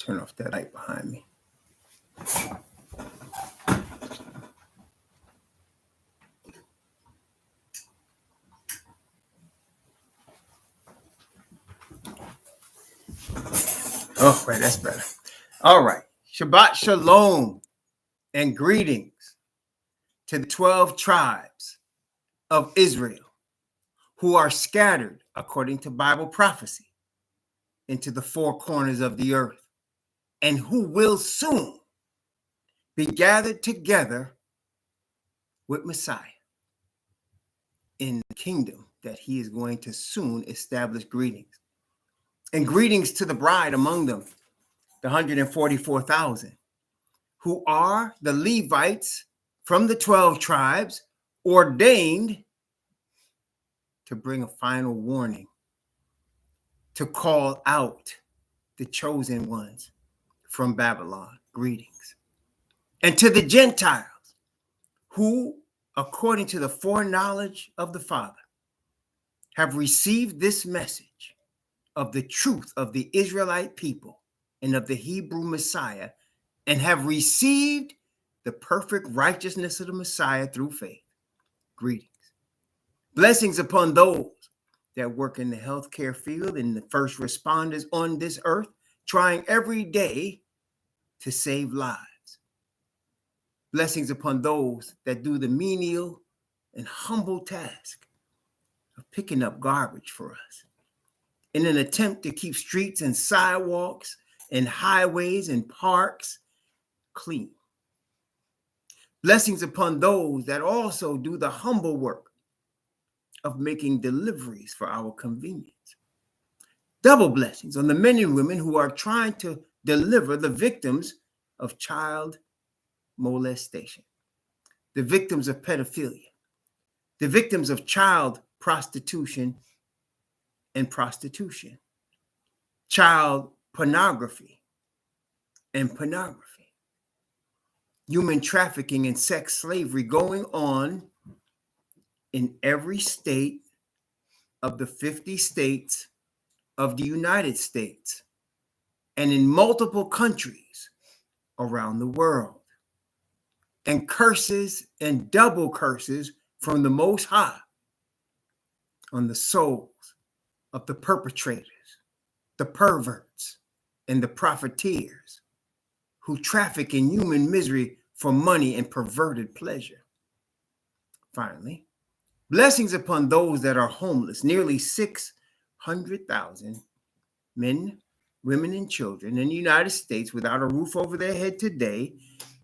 Turn off that light behind me. Oh, right, that's better. All right. Shabbat Shalom and greetings to the 12 tribes of Israel who are scattered according to Bible prophecy into the four corners of the earth, and who will soon be gathered together with Messiah in the kingdom that he is going to soon establish. Greetings. And greetings to the bride among them, the 144,000, who are the Levites from the 12 tribes, ordained to bring a final warning, to call out the chosen ones from Babylon. Greetings. And to the Gentiles, who, according to the foreknowledge of the Father, have received this message of the truth of the Israelite people and of the Hebrew Messiah, and have received the perfect righteousness of the Messiah through faith. Greetings. Blessings upon those that work in the healthcare field and the first responders on this earth, trying every day to save lives. Blessings upon those that do the menial and humble task of picking up garbage for us in an attempt to keep streets and sidewalks and highways and parks clean. Blessings upon those that also do the humble work of making deliveries for our convenience. Double blessings on the men and women who are trying to deliver the victims of child molestation, the victims of pedophilia, the victims of child prostitution and prostitution, child pornography and pornography, human trafficking and sex slavery going on in every state of the 50 states of the United States and in multiple countries around the world. And curses and double curses from the Most High on the souls of the perpetrators, the perverts, and the profiteers who traffic in human misery for money and perverted pleasure. Finally, blessings upon those that are homeless, nearly 600,000 men, women, and children in the United States without a roof over their head today,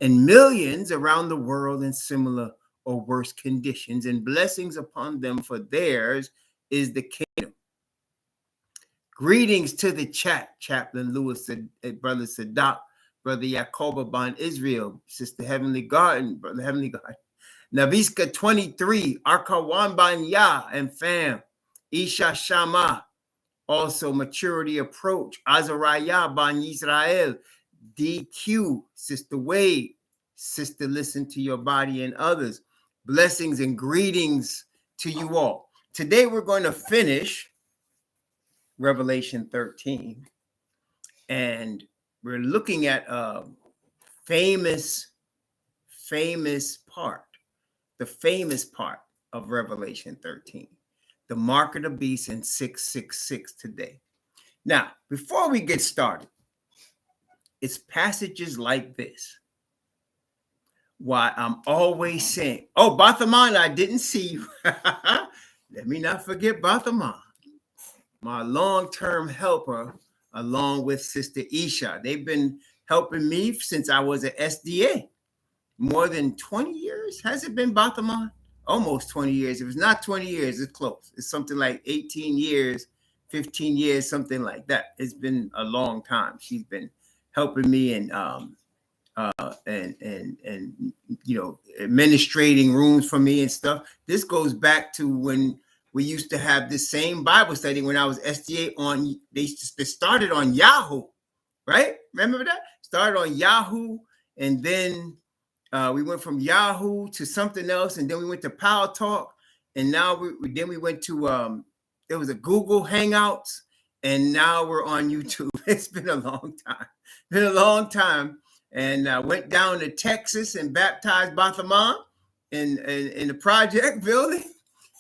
and millions around the world in similar or worse conditions, and blessings upon them, for theirs is the kingdom. Greetings to the chat, Chaplain Lewis, Brother Sadak, Brother Yakoba Ban Israel, Sister Heavenly Garden, Brother Heavenly Garden, Naviska 23, Arkawan Ban Ya and fam, Isha Shama, also Maturity Approach, Azariah Ban Israel, DQ, Sister Wade, Sister Listen to Your Body and Others. Blessings and greetings to you all. Today we're going to finish Revelation 13, and we're looking at a famous part, the famous part of Revelation 13, the mark of the beast in 666 today. Now, before we get started, it's passages like this why I'm always saying, oh, Bathaman, I didn't see you. Let me not forget Bathaman, my long-term helper, along with Sister Isha. They've been helping me since I was at SDA. More than 20 years? Has it been, Bathaman? Almost 20 years. If it's not 20 years, it's close. It's something like 18 years, 15 years, something like that. It's been a long time. She's been helping me and you know, administrating rooms for me and stuff. This goes back to when we used to have this same Bible study when I was SDA on. They started on Yahoo, right? Remember that? Started on Yahoo, and then we went from Yahoo to something else, and then we went to Power Talk, and now we went to there was a Google Hangouts, and now we're on YouTube. It's been a long time. Been a long time. And I went down to Texas and baptized Barthelman in the project building,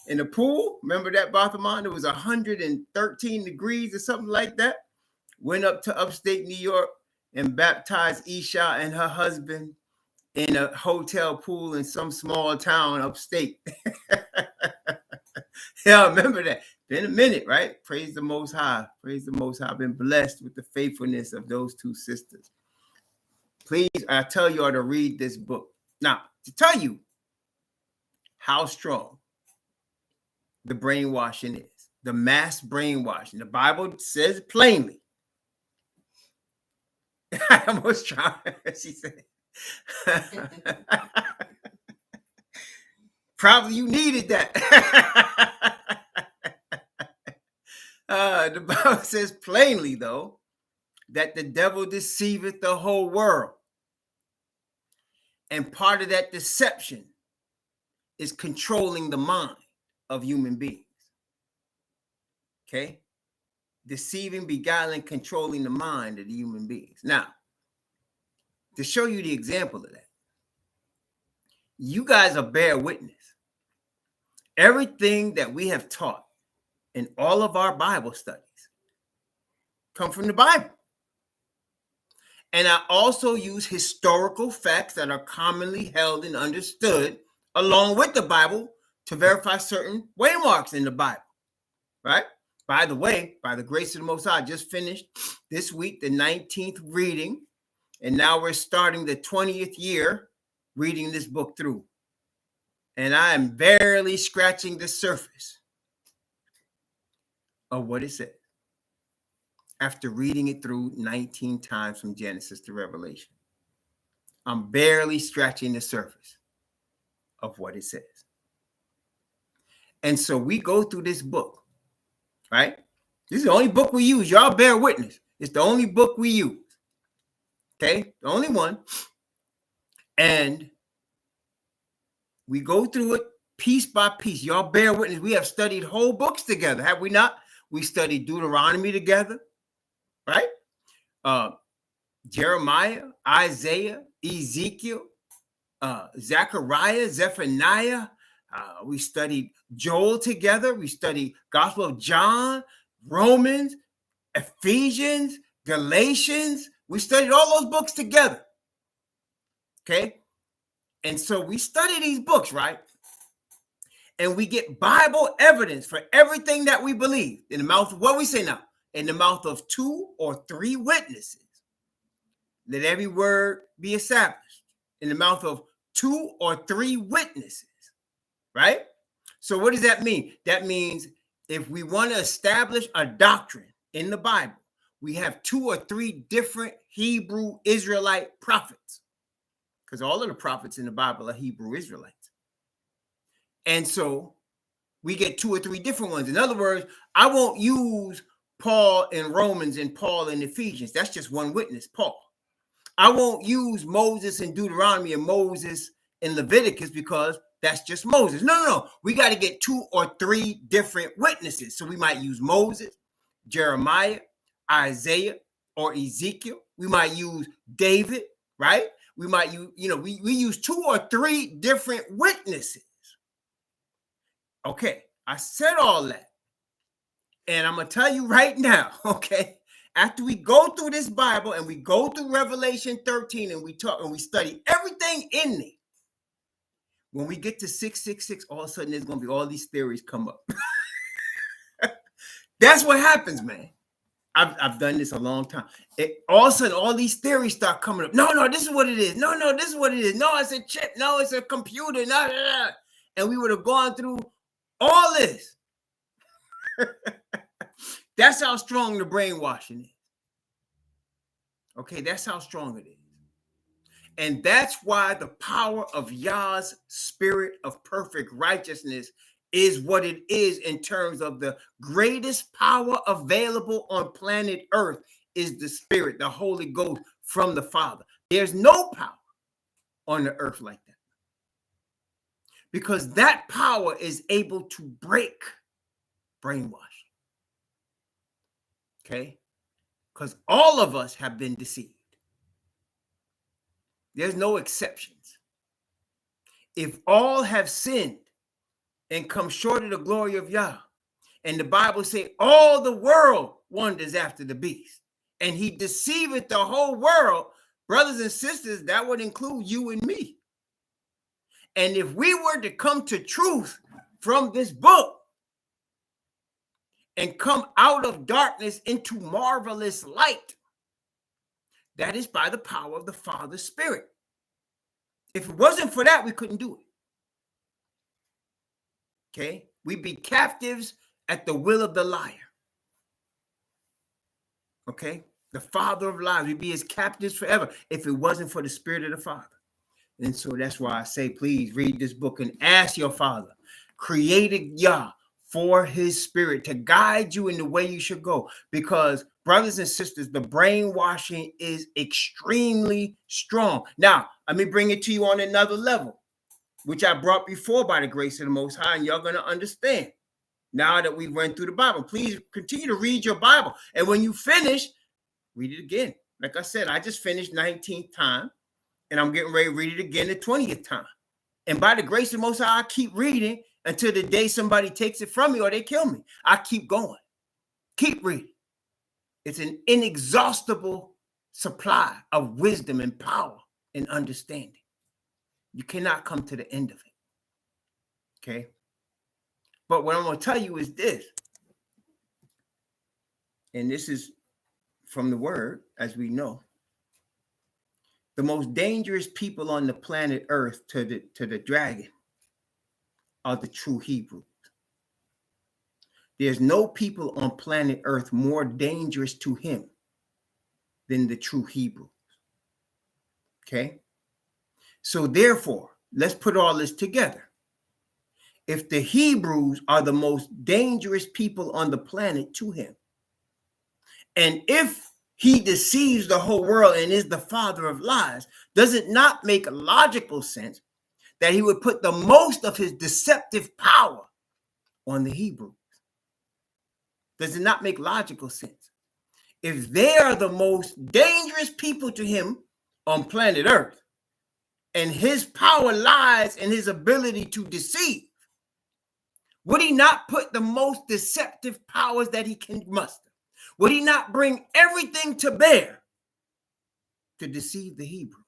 in the pool. Remember that, Barthelman? It was 113 degrees or something like that. Went up to upstate New York and baptized Isha and her husband in a hotel pool in some small town upstate. Yeah, I remember that. Been a minute, right? Praise the Most High. Praise the Most High. I've been blessed with the faithfulness of those two sisters. Please, I tell you all to read this book. Now, to tell you how strong the brainwashing is, the mass brainwashing. The Bible says plainly. I almost tried, she said. Probably you needed that. The Bible says plainly, though, that the devil deceiveth the whole world. And part of that deception is controlling the mind of human beings. Okay? Deceiving, beguiling, controlling the mind of the human beings. Now, to show you the example of that, you guys are bear witness. Everything that we have taught in all of our Bible studies come from the Bible. And I also use historical facts that are commonly held and understood along with the Bible to verify certain waymarks in the Bible, right? By the way, by the grace of the Most High, I just finished this week the 19th reading, and now we're starting the 20th year reading this book through. And I am barely scratching the surface of what it says after reading it through 19 times from Genesis to Revelation. I'm barely scratching the surface of what it says. And so we go through this book, right? This is the only book we use. Y'all bear witness. It's the only book we use. Okay? The only one. And we go through it piece by piece. Y'all bear witness. We have studied whole books together, have we not? We studied Deuteronomy together, right? Jeremiah, Isaiah, Ezekiel, Zechariah, Zephaniah. We studied Joel together. We studied Gospel of John, Romans, Ephesians, Galatians. We studied all those books together. Okay? And so we study these books, right? And we get Bible evidence for everything that we believe in the mouth of what we say now, in the mouth of 2 or 3 witnesses. Let every word be established in the mouth of 2 or 3 witnesses, right? So what does that mean? That means if we want to establish a doctrine in the Bible, we have 2 or 3 different Hebrew Israelite prophets, because all of the prophets in the Bible are Hebrew Israelites. And so we get 2 or 3 different ones. In other words, I won't use Paul in Romans and Paul in Ephesians. That's just one witness, Paul. I won't use Moses in Deuteronomy and Moses in Leviticus because that's just Moses. No. We got to get 2 or 3 different witnesses. So we might use Moses, Jeremiah, Isaiah, or Ezekiel. We might use David, right? We might use, we use 2 or 3 different witnesses. Okay, I said all that. And I'm going to tell you right now, okay? After we go through this Bible and we go through Revelation 13 and we talk and we study everything in there, when we get to 666, all of a sudden there's going to be all these theories come up. That's what happens, man. I've done this a long time. All of a sudden, all these theories start coming up. No, this is what it is. No, this is what it is. No, it's a chip. No, it's a computer. No. And we would have gone through all this. That's how strong the brainwashing is. Okay, that's how strong it is. And that's why the power of Yah's spirit of perfect righteousness is what it is in terms of the greatest power available on planet Earth is the Spirit, the Holy Ghost from the Father. There's no power on the earth like that. Because that power is able to break brainwashing. Okay? because all of us have been deceived. There's no exceptions. If all have sinned and come short of the glory of Yah, and the Bible say all the world wanders after the beast, and he deceiveth the whole world, brothers and sisters, that would include you and me. And if we were to come to truth from this book and come out of darkness into marvelous light, that is by the power of the Father's Spirit. If it wasn't for that, we couldn't do it. Okay? We'd be captives at the will of the liar. Okay? The father of lies. We'd be his captives forever if it wasn't for the Spirit of the Father. And so that's why I say, please read this book and ask your Father, created Yah for his Spirit to guide you in the way you should go. Because, brothers and sisters, the brainwashing is extremely strong. Now, let me bring it to you on another level, which I brought before by the grace of the Most High, and you're going to understand now that we went through the Bible. Please continue to read your Bible. And when you finish, read it again. Like I said, I just finished 19th time, and I'm getting ready to read it again the 20th time. And by the grace of the Most High, I keep reading until the day somebody takes it from me or they kill me. I keep going. Keep reading. It's an inexhaustible supply of wisdom and power and understanding. You cannot come to the end of it. Okay? But what I'm going to tell you is this. And this is from the word, as we know. The most dangerous people on the planet Earth to the dragon are the true Hebrews. There's no people on planet Earth more dangerous to him than the true Hebrews. Okay? So therefore, let's put all this together. If the Hebrews are the most dangerous people on the planet to him, and if he deceives the whole world and is the father of lies, does it not make logical sense that he would put the most of his deceptive power on the Hebrews? Does it not make logical sense? If they are the most dangerous people to him on planet Earth, and his power lies in his ability to deceive, would he not put the most deceptive powers that he can muster? Would he not bring everything to bear to deceive the Hebrews?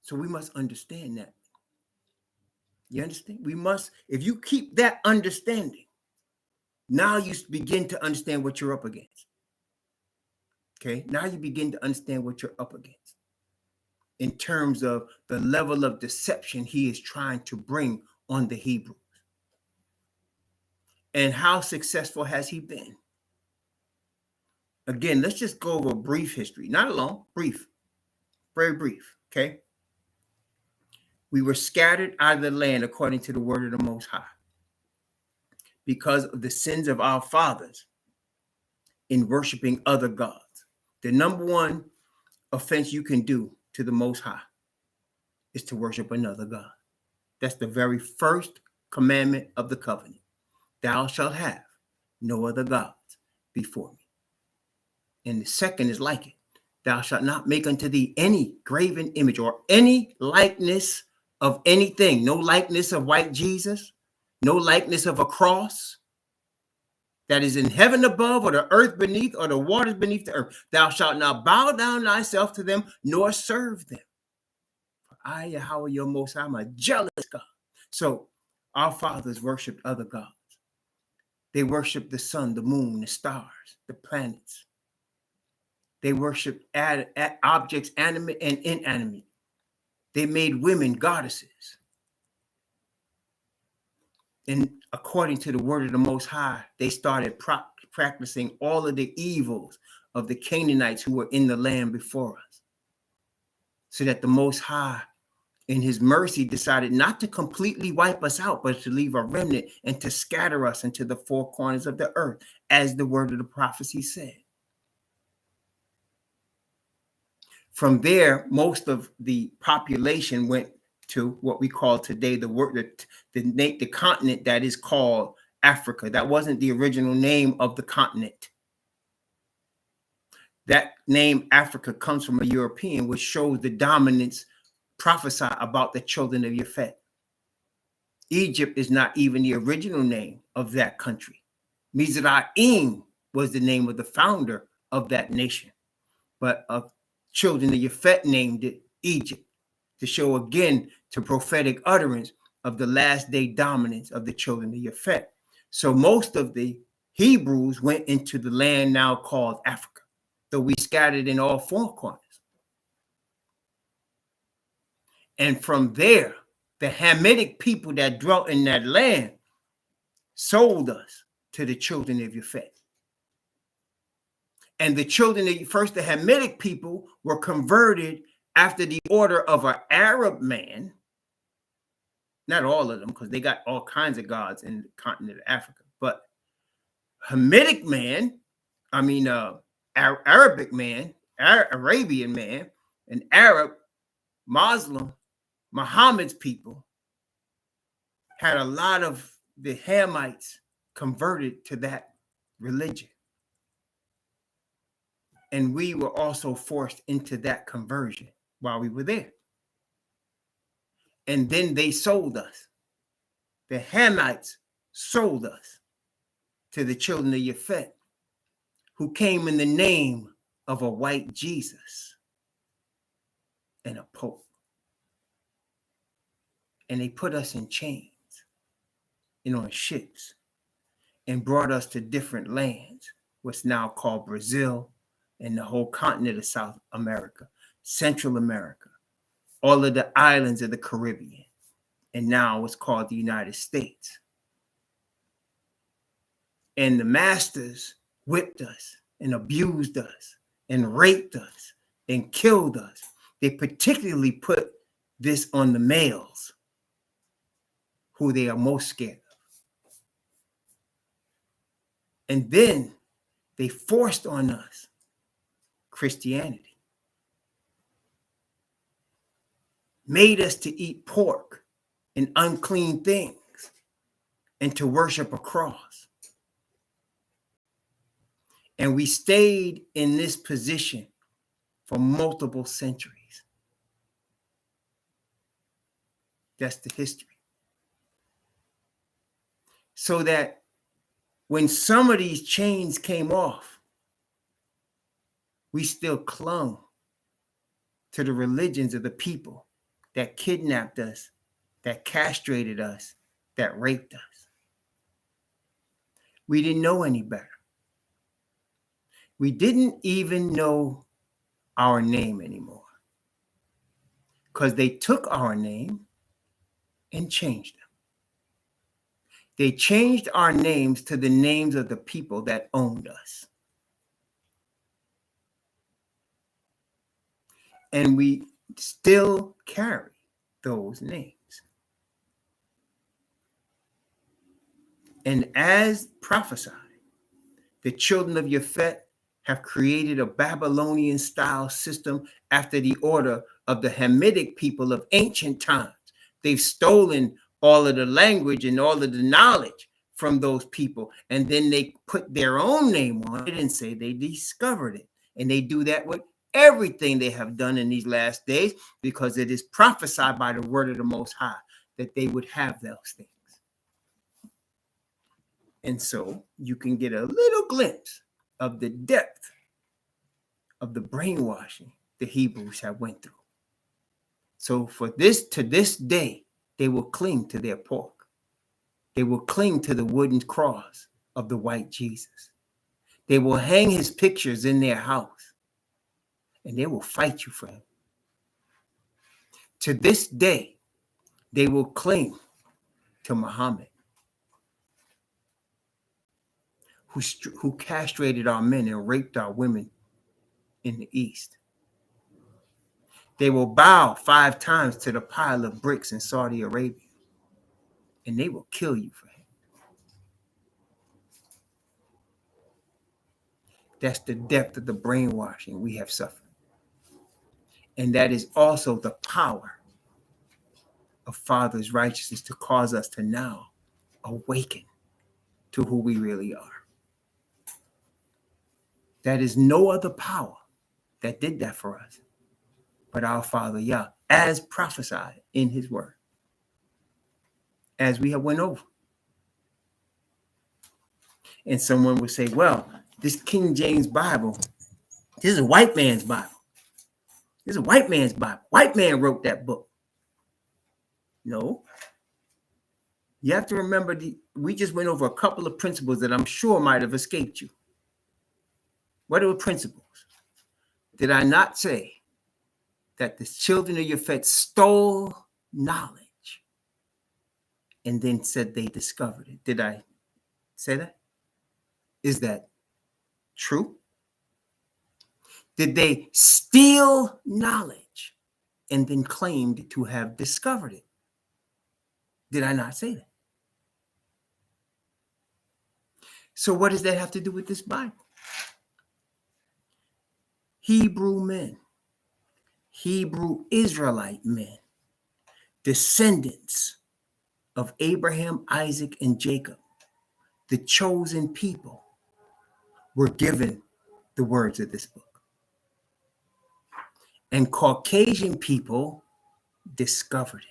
So we must understand that. You understand? We must, if you keep that understanding, now you begin to understand what you're up against. Okay? Now you begin to understand what you're up against in terms of the level of deception he is trying to bring on the Hebrews. And how successful has he been? Again, let's just go over a brief history. Not a long, brief. Very brief, okay? We were scattered out of the land according to the word of the Most High because of the sins of our fathers in worshiping other gods. The number one offense you can do to the Most High is to worship another God. That's the very first commandment of the covenant. Thou shalt have no other gods before me. And the second is like it. Thou shalt not make unto thee any graven image or any likeness of anything. No likeness of white Jesus. No likeness of a cross that is in heaven above or the earth beneath or the waters beneath the earth. Thou shalt not bow down thyself to them nor serve them. For I, Yahweh, your Most High, am a jealous God. So our fathers worshipped other gods. They worshiped the sun, the moon, the stars, the planets. They worshiped objects, animate and inanimate. They made women goddesses. And according to the word of the Most High, they started practicing all of the evils of the Canaanites who were in the land before us. So that the Most High, in his mercy, decided not to completely wipe us out, but to leave a remnant and to scatter us into the four corners of the earth, as the word of the prophecy said. From there, most of the population went to what we call today the continent that is called Africa. That wasn't the original name of the continent. That name Africa comes from a European, which shows the dominance prophesied about the children of Yafet. Egypt is not even the original name of that country. Mizraim was the name of the founder of that nation, but children of Yafet named it Egypt to show again to prophetic utterance of the last day dominance of the children of Yafet. So most of the Hebrews went into the land now called Africa, though we scattered in all four corners. And from there, the Hamitic people that dwelt in that land sold us to the children of Yafet. And the children of first, the Hamitic people were converted after the order of an Arab man. Not all of them, because they got all kinds of gods in the continent of Africa. But Hamitic man, Arabic man, Arabian man, an Arab, Muslim, Muhammad's people had a lot of the Hamites converted to that religion. And we were also forced into that conversion while we were there. And then they sold us. The Hamites sold us to the children of Yafet, who came in the name of a white Jesus and a pope. And they put us in chains and on ships and brought us to different lands, what's now called Brazil and the whole continent of South America, Central America, all of the islands of the Caribbean, and now what's called the United States. And the masters whipped us and abused us and raped us and killed us. They particularly put this on the males, who they are most scared of. And then they forced on us Christianity, made us to eat pork and unclean things and to worship a cross. And we stayed in this position for multiple centuries. That's the history. So that when some of these chains came off, we still clung to the religions of the people that kidnapped us, that castrated us, that raped us. We didn't know any better. We didn't even know our name anymore, because they took our name and changed them. They changed our names to the names of the people that owned us. And we still carry those names. And as prophesied, the children of Yafet have created a Babylonian-style system after the order of the Hamitic people of ancient times. They've stolen all of the language and all of the knowledge from those people, and then they put their own name on it and say they discovered it. And they do that with everything they have done in these last days, because it is prophesied by the word of the Most High that they would have those things. And so you can get a little glimpse of the depth of the brainwashing the Hebrews have went through. So to this day, they will cling to their pork. They will cling to the wooden cross of the white Jesus. They will hang his pictures in their house, and they will fight you for him. To this day, they will cling to Muhammad, who castrated our men and raped our women in the East. They will bow 5 times to the pile of bricks in Saudi Arabia, and they will kill you for him. That's the depth of the brainwashing we have suffered. And that is also the power of Father's righteousness to cause us to now awaken to who we really are. That is no other power that did that for us but our Father Yah, as prophesied in his word, as we have went over. And someone would say, well, this King James Bible, this is a white man's Bible. This is a white man's Bible. White man wrote that book. No. You have to remember, we just went over a couple of principles that I'm sure might have escaped you. What are the principles? Did I not say that the children of Yafet stole knowledge and then said they discovered it? Did I say that? Is that true? Did they steal knowledge and then claimed to have discovered it? Did I not say that? So what does that have to do with this Bible? Hebrew men, Hebrew Israelite men, descendants of Abraham, Isaac, and Jacob, the chosen people, were given the words of this book. And Caucasian people discovered it.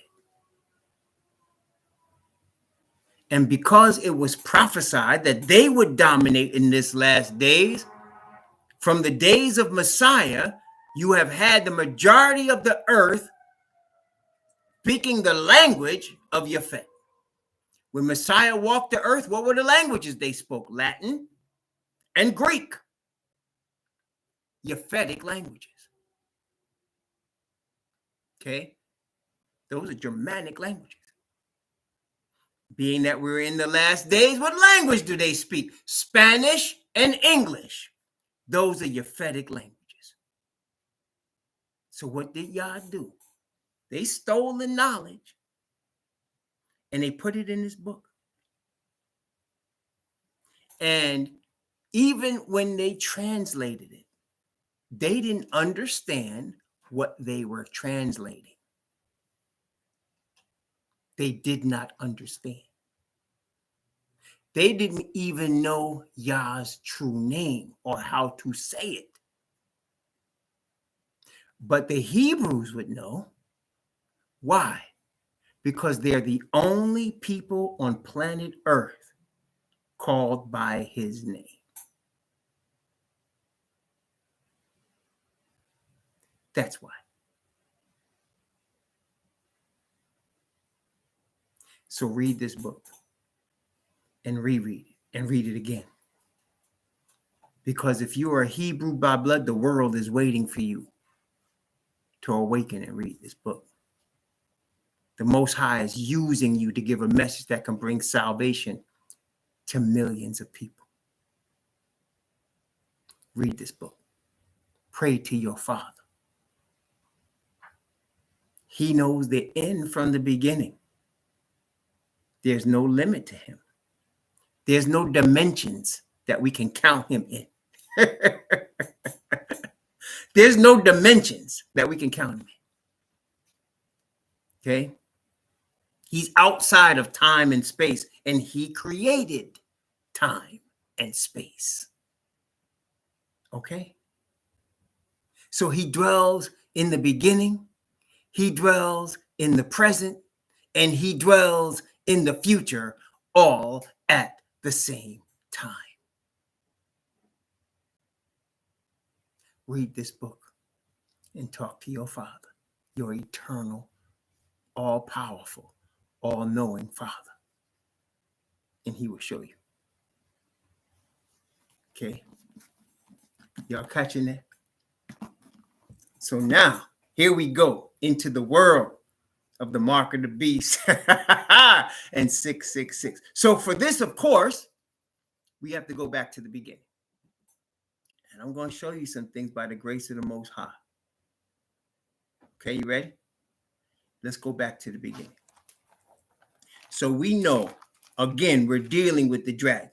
And because it was prophesied that they would dominate in this last days, from the days of Messiah, you have had the majority of the earth speaking the language of Yafet. When Messiah walked the earth, what were the languages they spoke? Latin and Greek. Yaphetic languages. Okay? Those are Germanic languages. Being that we're in the last days, what language do they speak? Spanish and English. Those are Yaphetic languages. So what did Yah do? They stole the knowledge and they put it in this book. And even when they translated it, they didn't understand what they were translating. They did not understand. They didn't even know Yah's true name or how to say it. But the Hebrews would know. Why? Because they're the only people on planet Earth called by his name. That's why. So read this book and reread it and read it again. Because if you are a Hebrew by blood, the world is waiting for you to awaken and read this book. The Most High is using you to give a message that can bring salvation to millions of people. Read this book. Pray to your Father. He knows the end from the beginning. There's no limit to him. There's no dimensions that we can count him in. There's no dimensions that we can count him in. Okay? He's outside of time and space, and he created time and space. Okay? So he dwells in the beginning, he dwells in the present, and he dwells in the future, all at the same time. Read this book and talk to your Father, your eternal, all-powerful, all-knowing Father. And he will show you. Okay? Y'all catching that? So now, here we go into the world of the mark of the beast and 666. So for this, of course, we have to go back to the beginning. And I'm going to show you some things by the grace of the Most High. Okay, you ready? Let's go back to the beginning. So we know, again, we're dealing with the dragon.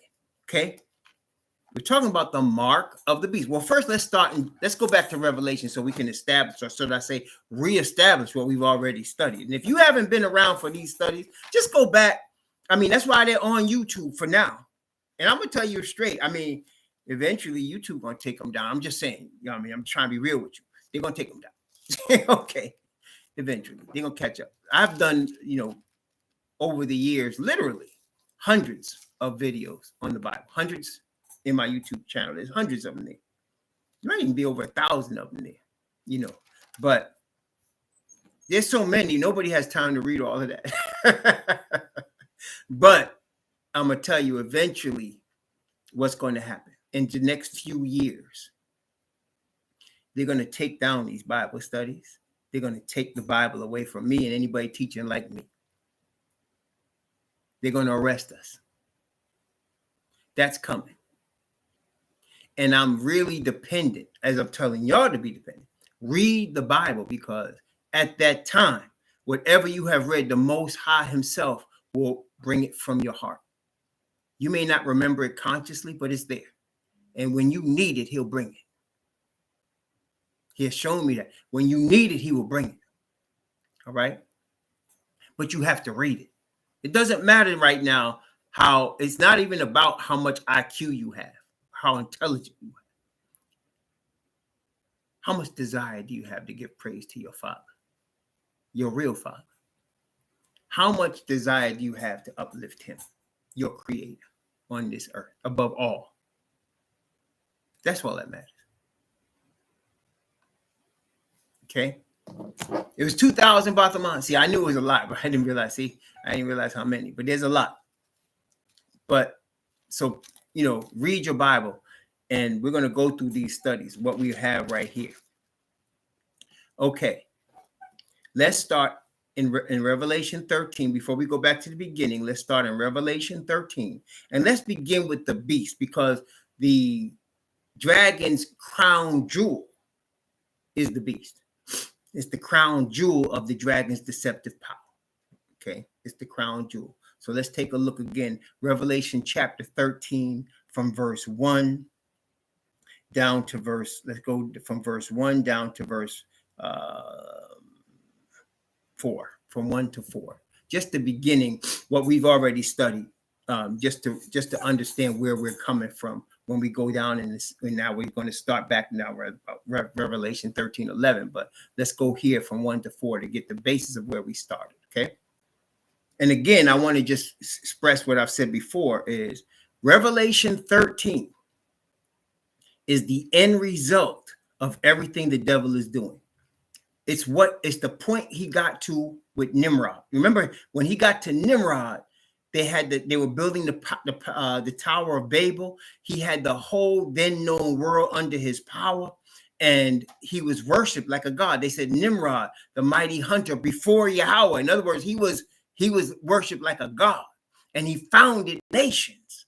Okay? We're talking about the mark of the beast. Well, first, let's go back to Revelation so we can establish, or should I say, reestablish what we've already studied. And if you haven't been around for these studies, just go back. I mean, that's why they're on YouTube for now. And I'm going to tell you straight. I mean, eventually YouTube gonna take them down. I'm just saying, you know what I mean? I'm trying to be real with you. They're gonna take them down. Okay. Eventually, they're gonna catch up. I've done, over the years, literally hundreds of videos on the Bible, hundreds in my YouTube channel. There's hundreds of them there. There might even be over 1,000 of them there, but there's so many, nobody has time to read all of that. But I'm gonna tell you eventually what's going to happen in the next few years. They're going to take down these Bible studies. They're going to take the Bible away from me and anybody teaching like me. They're going to arrest us. That's coming. And I'm really dependent, as I'm telling y'all to be dependent. Read the Bible, because at that time, whatever you have read, the Most High himself will bring it from your heart. You may not remember it consciously, but it's there. And when you need it, he'll bring it. He has shown me that. When you need it, he will bring it. All right? But you have to read it. It doesn't matter right now how, it's not even about how much IQ you have, how intelligent you are. How much desire do you have to give praise to your Father, your real Father? How much desire do you have to uplift him, your Creator on this earth, above all? That's all that matters. Okay? It was 2,000 baht a month. See, I knew it was a lot, but I didn't realize. I didn't realize how many, but there's a lot. But so, read your Bible, and we're going to go through these studies, what we have right here. Okay. Let's start in Revelation 13. Before we go back to the beginning, let's start in Revelation 13. And let's begin with the beast, because the dragon's crown jewel is the beast. It's the crown jewel of the dragon's deceptive power. Okay, it's the crown jewel. So let's take a look again. Revelation chapter 13 from verse 1 down to verse, let's go from verse 1 down to verse 4, from 1 to 4. Just the beginning, what we've already studied, just to understand where we're coming from when we go down in this. And now we're going to start back now, Revelation 13:11. But let's go here from 1 to 4 to get the basis of where we started. Okay. And again, I want to just express what I've said before is Revelation 13 is the end result of everything the devil is doing. It's the point he got to with Nimrod. Remember when he got to Nimrod, they were building the Tower of Babel. He had the whole then known world under his power, and he was worshipped like a god. They said Nimrod, the mighty hunter before Yahweh. In other words, he was worshipped like a god, and he founded nations.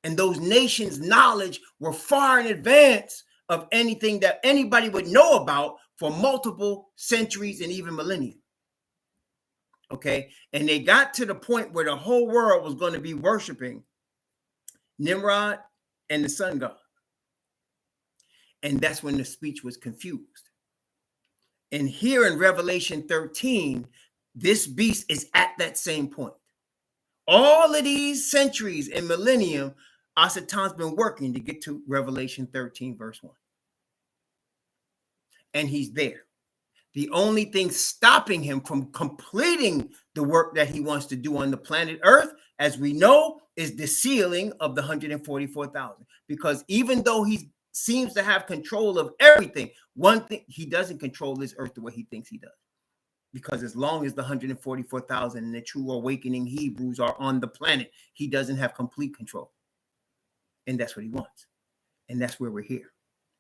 And those nations' knowledge were far in advance of anything that anybody would know about for multiple centuries and even millennia. Okay. And they got to the point where the whole world was going to be worshiping Nimrod and the sun god. And that's when the speech was confused. And here in Revelation 13, this beast is at that same point. All of these centuries and millennium, Satan's been working to get to Revelation 13, verse 1. And he's there. The only thing stopping him from completing the work that he wants to do on the planet Earth, as we know, is the sealing of the 144,000. Because even though he seems to have control of everything, one thing, he doesn't control this earth the way he thinks he does. Because as long as the 144,000 and the true awakening Hebrews are on the planet, he doesn't have complete control. And that's what he wants. And that's where we're here.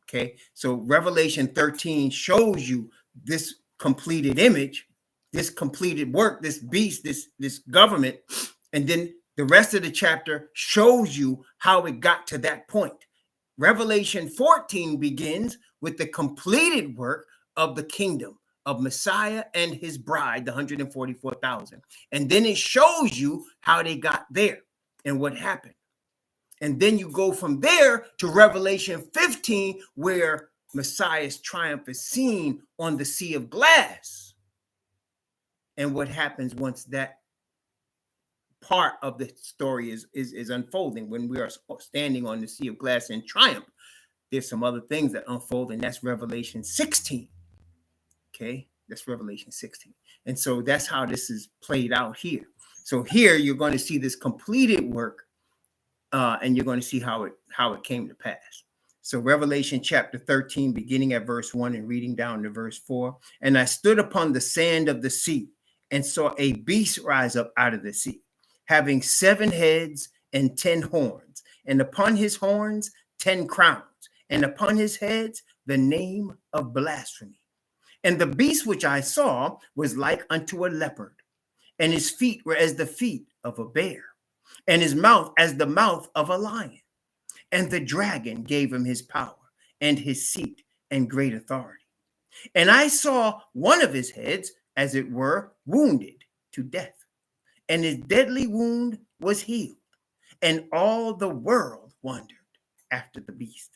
Okay. So Revelation 13 shows you this completed image, this completed work, this beast, this government. And then the rest of the chapter shows you how it got to that point. Revelation 14 begins with the completed work of the kingdom of Messiah and his bride, the 144,000. And then it shows you how they got there and what happened. And then you go from there to Revelation 15, where Messiah's triumph is seen on the sea of glass. And what happens once that part of the story is unfolding when we are standing on the sea of glass in triumph. There's some other things that unfold, and that's Revelation 16. Okay, that's Revelation 16. And so that's how this is played out here. So here you're going to see this completed work, and you're going to see how it came to pass. So Revelation chapter 13, beginning at verse 1 and reading down to verse 4. And I stood upon the sand of the sea and saw a beast rise up out of the sea, having 7 heads and 10 horns, and upon his horns 10 crowns, and upon his heads the name of blasphemy. And the beast which I saw was like unto a leopard, and his feet were as the feet of a bear, and his mouth as the mouth of a lion. And the dragon gave him his power and his seat and great authority. And I saw one of his heads, as it were, wounded to death, and his deadly wound was healed. And all the world wondered after the beast.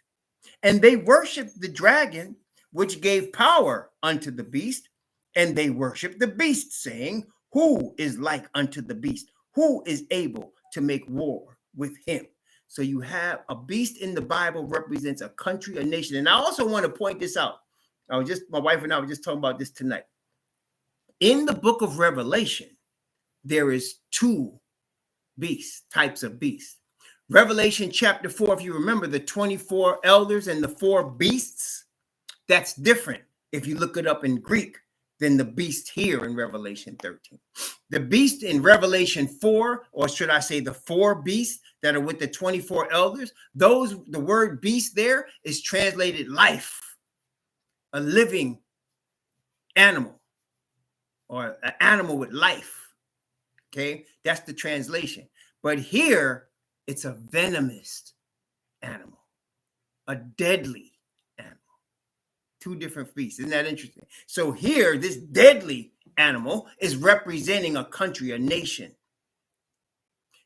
And they worshiped the dragon, which gave power unto the beast. And they worshiped the beast, saying, who is like unto the beast? Who is able to make war with him? So you have a beast in the Bible represents a country, a nation. And I also want to point this out. My wife and I were just talking about this tonight. In the book of Revelation, there is 2 beasts, types of beasts. Revelation chapter 4, if you remember the 24 elders and the 4 beasts, that's different if you look it up in Greek than the beast here in Revelation 13. The beast in Revelation 4, or should I say the 4 beasts that are with the 24 elders, the word beast there is translated life, a living animal, or an animal with life. Okay, that's the translation. But here, it's a venomous animal, a deadly animal. 2 different beasts. Isn't that interesting? So here, this deadly animal is representing a country, a nation.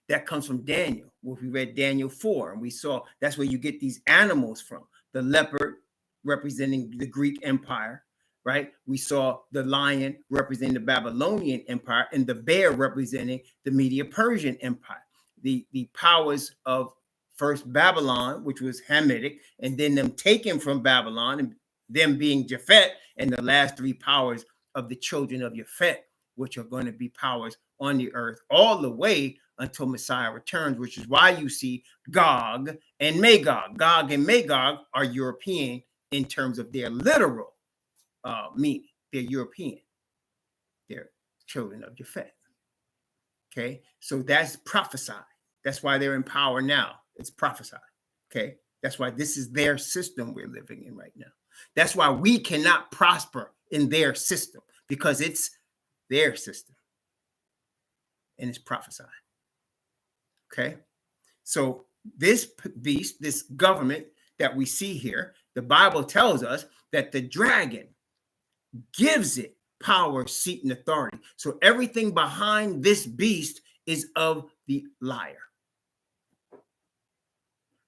That comes from Daniel. Well, we read Daniel 4, and we saw that's where you get these animals from. The leopard representing the Greek Empire, right? We saw the lion representing the Babylonian Empire, and the bear representing the Medo-Persian Empire. The powers of first Babylon, which was Hamitic, and then them taken from Babylon, and them being Japhet, and the last 3 powers of the children of Japhet, which are going to be powers on the earth all the way until Messiah returns, which is why you see Gog and Magog. Gog and Magog are European in terms of their literal meaning. They're European. They're children of Japhet. Okay, so that's prophesied. That's why they're in power now. It's prophesied. Okay, that's why this is their system we're living in right now. That's why we cannot prosper in their system, because it's their system and it's prophesied. Okay, so this beast, this government that we see here, the Bible tells us that the dragon gives it power, seat, and authority. So everything behind this beast is of the liar.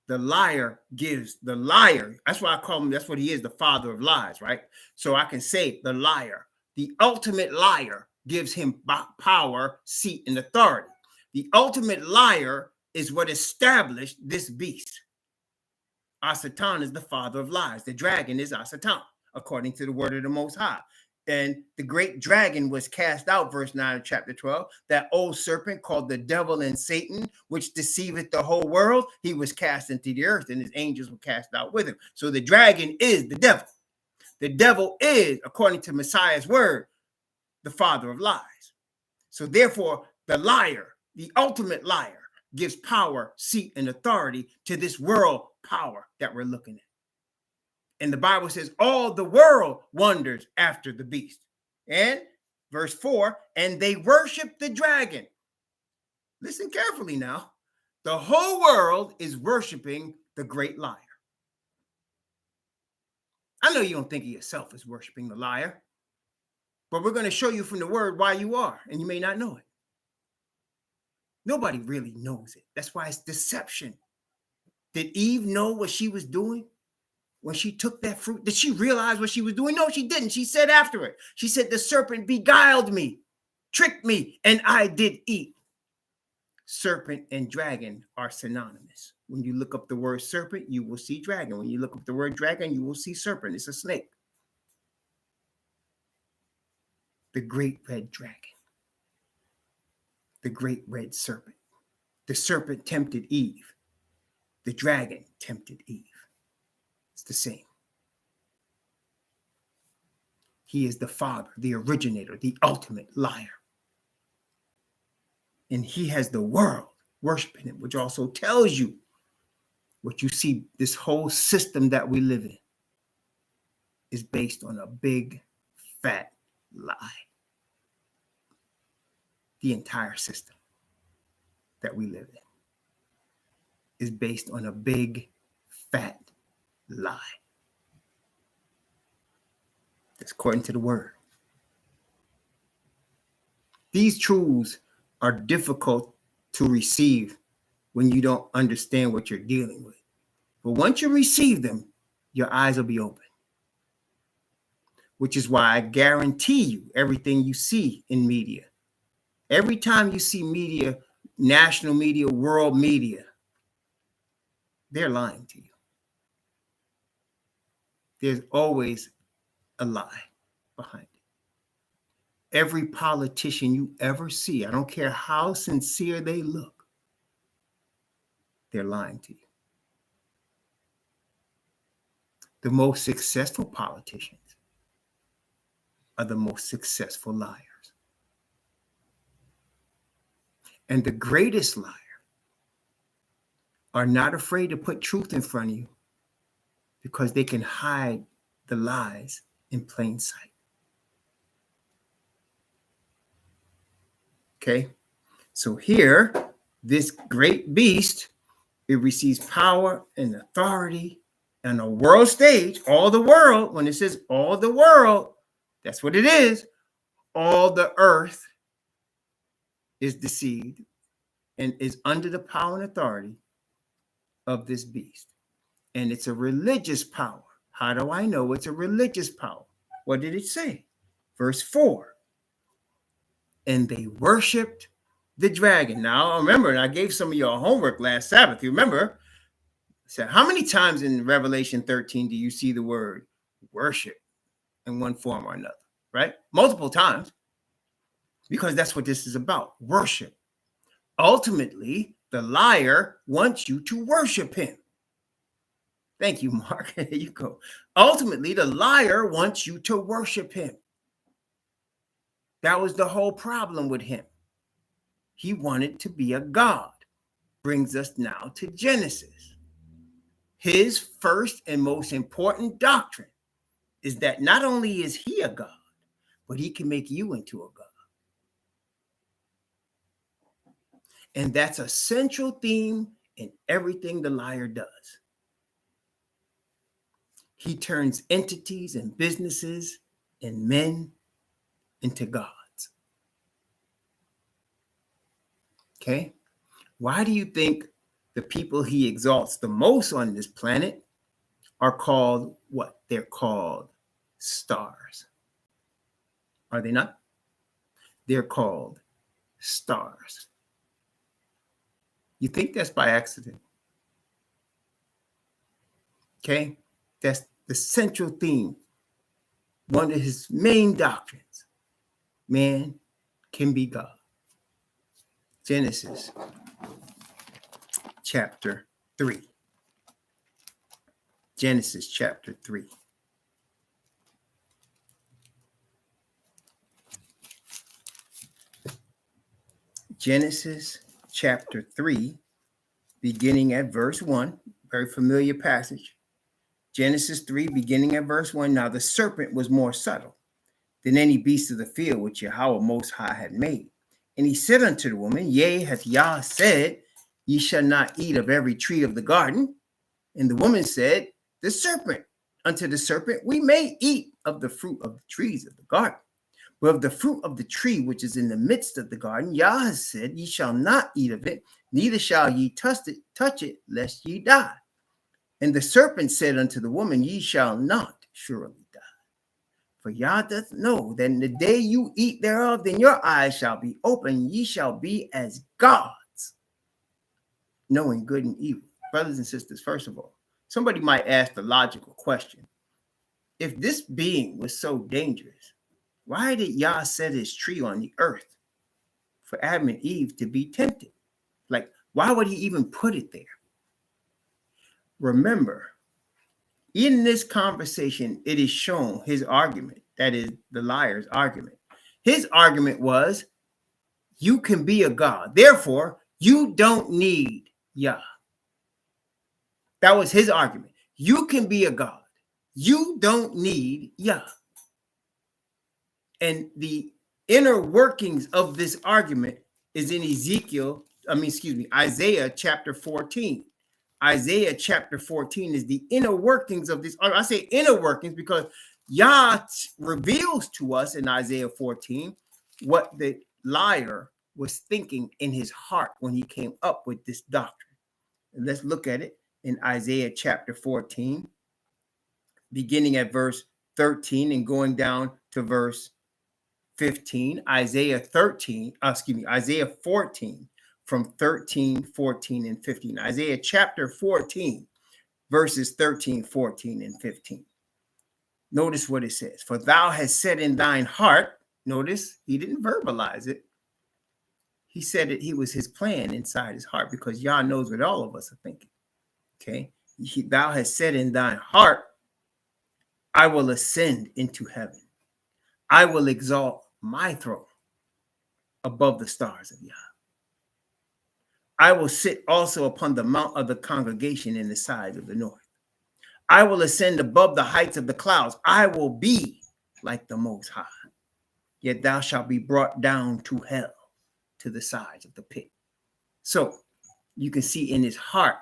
The liar gives the liar. That's why I call him, that's what he is, the father of lies, right? So I can say the liar, the ultimate liar, gives him power, seat, and authority. The ultimate liar is what established this beast. Satan is the father of lies. The dragon is Satan, according to the word of the Most High. And the great dragon was cast out, verse 9 of chapter 12. That old serpent called the devil and Satan, which deceiveth the whole world, he was cast into the earth, and his angels were cast out with him. So the dragon is the devil. The devil is, according to Messiah's word, the father of lies. So therefore, the liar, the ultimate liar, gives power, seat, and authority to this world power that we're looking at. And the Bible says all the world wonders after the beast. And verse 4, and they worship the dragon. Listen carefully now. The whole world is worshiping the great liar. I know you don't think of yourself as worshiping the liar, but we're going to show you from the word why you are, and you may not know it. Nobody really knows it. That's why it's deception. Did Eve know what she was doing when she took that fruit? Did she realize what she was doing? No, she didn't. She said after it. She said, the serpent beguiled me, tricked me, and I did eat. serpent and dragon are synonymous. When you look up the word serpent, you will see dragon. When you look up the word dragon, you will see serpent. It's a snake. The great red dragon. The great red serpent. The serpent tempted Eve. The dragon tempted Eve. It's the same. He is the father, the originator, the ultimate liar. And he has the world worshiping him, which also tells you what you see. This whole system that we live in is based on a big, fat lie. The entire system that we live in is based on a big, fat lie. That's according to the word. These truths are difficult to receive when you don't understand what you're dealing with. But once you receive them, your eyes will be open. Which is why I guarantee you everything you see in media. Every time you see media, national media, world media, they're lying to you. There's always a lie behind it. Every politician you ever see, I don't care how sincere they look, they're lying to you. The most successful politicians are the most successful liars. And the greatest liars are not afraid to put truth in front of you because they can hide the lies in plain sight. Okay, so here, this great beast, it receives power and authority on a world stage, all the world. When it says all the world, that's what it is. All the earth is deceived and is under the power and authority of this beast. And it's a religious power. How do I know it's a religious power? What did it say? Verse 4. And they worshiped the dragon. Now, remember, I gave some of your homework last Sabbath. You remember? I said, how many times in Revelation 13 do you see the word worship in one form or another? Right? Multiple times. Because that's what this is about. Worship. Ultimately, the liar wants you to worship him. Thank you, Mark. There you go. Ultimately, the liar wants you to worship him. That was the whole problem with him. He wanted to be a god. Brings us now to Genesis. His first and most important doctrine is that not only is he a god, but he can make you into a god. And that's a central theme in everything the liar does. He turns entities and businesses and men into gods. Okay? Why do you think the people he exalts the most on this planet are called what? They're called stars. Are they not? They're called stars. You think that's by accident? Okay? That's the central theme. One of his main doctrines. Man can be God. Genesis chapter 3. Genesis chapter 3. Genesis chapter 3, beginning at verse 1. Very familiar passage. Genesis 3, beginning at verse 1. Now the serpent was more subtle than any beast of the field which Yahweh Most High had made. And he said unto the woman, Yea, hath Yah said, Ye shall not eat of every tree of the garden. And the woman said, The serpent, unto the serpent, we may eat of the fruit of the trees of the garden. But of the fruit of the tree which is in the midst of the garden, Yah has said, Ye shall not eat of it, neither shall ye touch it, lest ye die. And the serpent said unto the woman, Ye shall not surely die. For Yah doth know that in the day you eat thereof, then your eyes shall be open, ye shall be as gods, knowing good and evil. Brothers and sisters, first of all, somebody might ask the logical question. If this being was so dangerous, why did Yah set his tree on the earth for Adam and Eve to be tempted? Like, why would he even put it there? Remember, in this conversation, it is shown his argument, that is the liar's argument. His argument was, you can be a God. Therefore, you don't need Yah. That was his argument. You can be a God. You don't need Yah. And the inner workings of this argument is in Isaiah chapter 14. Isaiah chapter 14 is the inner workings of this. I say inner workings because Yah reveals to us in Isaiah 14 what the liar was thinking in his heart when he came up with this doctrine. And let's look at it in Isaiah chapter 14, beginning at verse 13 and going down to verse 15. Isaiah 14 from 13, 14, and 15. Isaiah chapter 14, verses 13, 14, and 15. Notice what it says. For thou hast said in thine heart, notice he didn't verbalize it. He said it, it was his plan inside his heart, because Yah knows what all of us are thinking. Okay. Thou hast said in thine heart, I will ascend into heaven. I will exalt my throne above the stars of Yah. I will sit also upon the mount of the congregation in the sides of the north. I will ascend above the heights of the clouds. I will be like the Most High. Yet thou shalt be brought down to hell, to the sides of the pit. So you can see in his heart,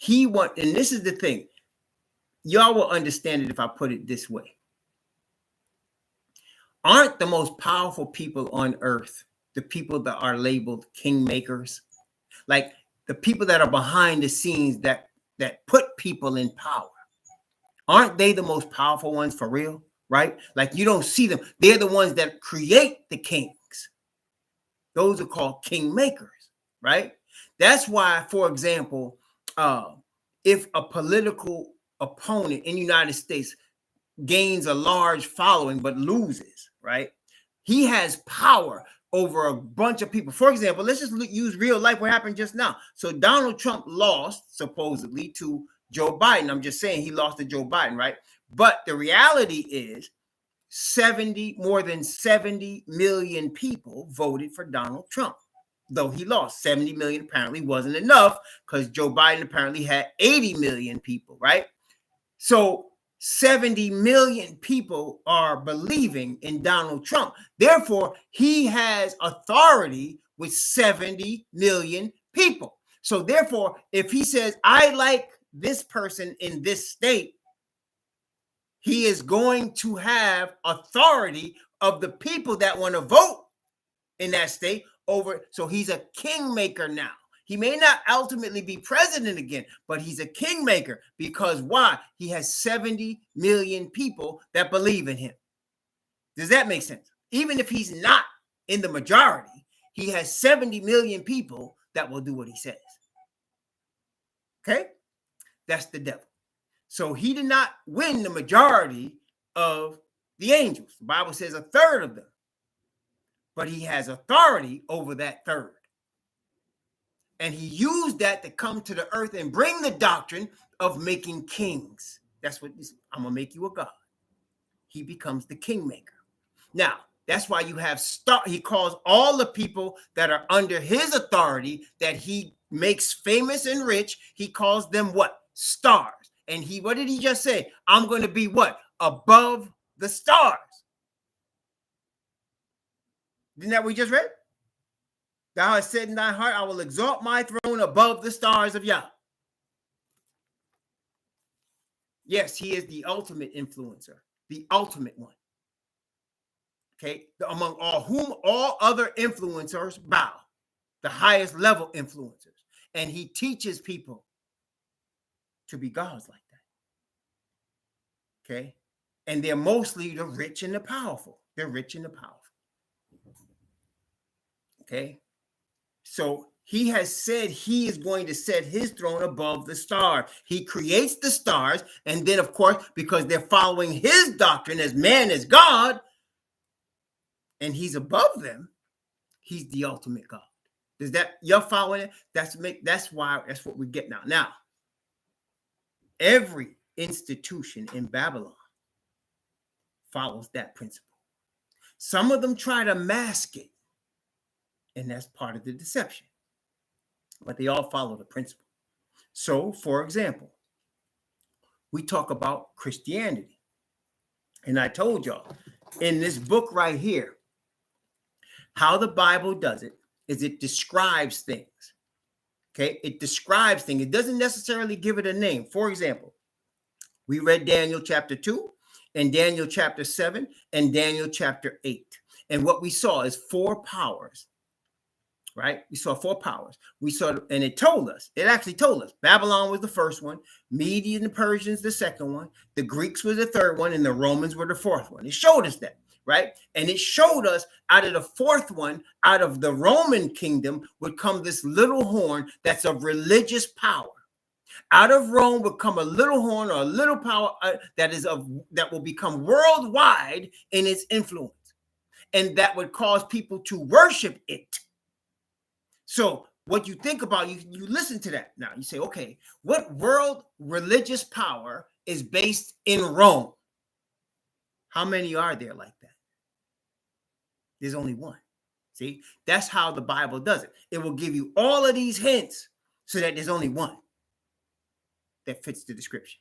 and this is the thing, y'all will understand it if I put it this way. Aren't the most powerful people on earth the people that are labeled kingmakers? Like the people that are behind the scenes that put people in power. Aren't they the most powerful ones for real? Right? Like you don't see them. They're the ones that create the kings. Those are called kingmakers, right? That's why, for example, if a political opponent in the United States gains a large following but loses, right? He has power over a bunch of people. For example, let's just use real life, what happened just now. So Donald Trump lost, supposedly, to Joe Biden. I'm just saying he lost to Joe Biden, right? But the reality is more than 70 million people voted for Donald Trump. Though he lost, 70 million apparently wasn't enough because Joe Biden apparently had 80 million people, right? So 70 million people are believing in Donald Trump. Therefore, he has authority with 70 million people. So therefore, if he says, I like this person in this state, he is going to have authority of the people that want to vote in that state over. So he's a kingmaker now. He may not ultimately be president again, but he's a kingmaker because why? He has 70 million people that believe in him. Does that make sense? Even if he's not in the majority, he has 70 million people that will do what he says. Okay? That's the devil. So he did not win the majority of the angels. The Bible says a third of them. But he has authority over that third. And he used that to come to the earth and bring the doctrine of making kings. That's what I'm going to make you a God. He becomes the kingmaker. Now, that's why you have he calls all the people that are under his authority that he makes famous and rich. He calls them what? Stars. And what did he just say? I'm going to be what? Above the stars. Isn't that what we just read? Thou hast said in thy heart, I will exalt my throne above the stars of Yah. Yes, he is the ultimate influencer, the ultimate one. Okay, among whom all other influencers bow, the highest level influencers. And he teaches people to be gods like that. Okay, and they're mostly the rich and the powerful. They're rich and the powerful. Okay, so he has said he is going to set his throne above the stars. He creates the stars, and then, of course, because they're following his doctrine as man is God, and he's above them, he's the ultimate God. Does that, you're following it? That's what we get now. Now, every institution in Babylon follows that principle. Some of them try to mask it, and that's part of the deception. But they all follow the principle. So, for example, we talk about Christianity. And I told y'all in this book right here, how the Bible does it is it describes things. Okay, it describes things. It doesn't necessarily give it a name. For example, we read Daniel chapter 2 and Daniel chapter 7 and Daniel chapter 8. And what we saw is 4 powers, right? We saw 4 powers. We saw, and it actually told us, Babylon was the first one, Medes and the Persians the second one, the Greeks were the third one, and the Romans were the fourth one. It showed us that, right? And it showed us out of the fourth one, out of the Roman kingdom would come this little horn that's of religious power. Out of Rome would come a little horn or a little power that will become worldwide in its influence, and that would cause people to worship it. So what you think about, you listen to that now. You say, okay, what world religious power is based in Rome? How many are there like that? There's only one. See, that's how the Bible does it. It will give you all of these hints so that there's only one that fits the description.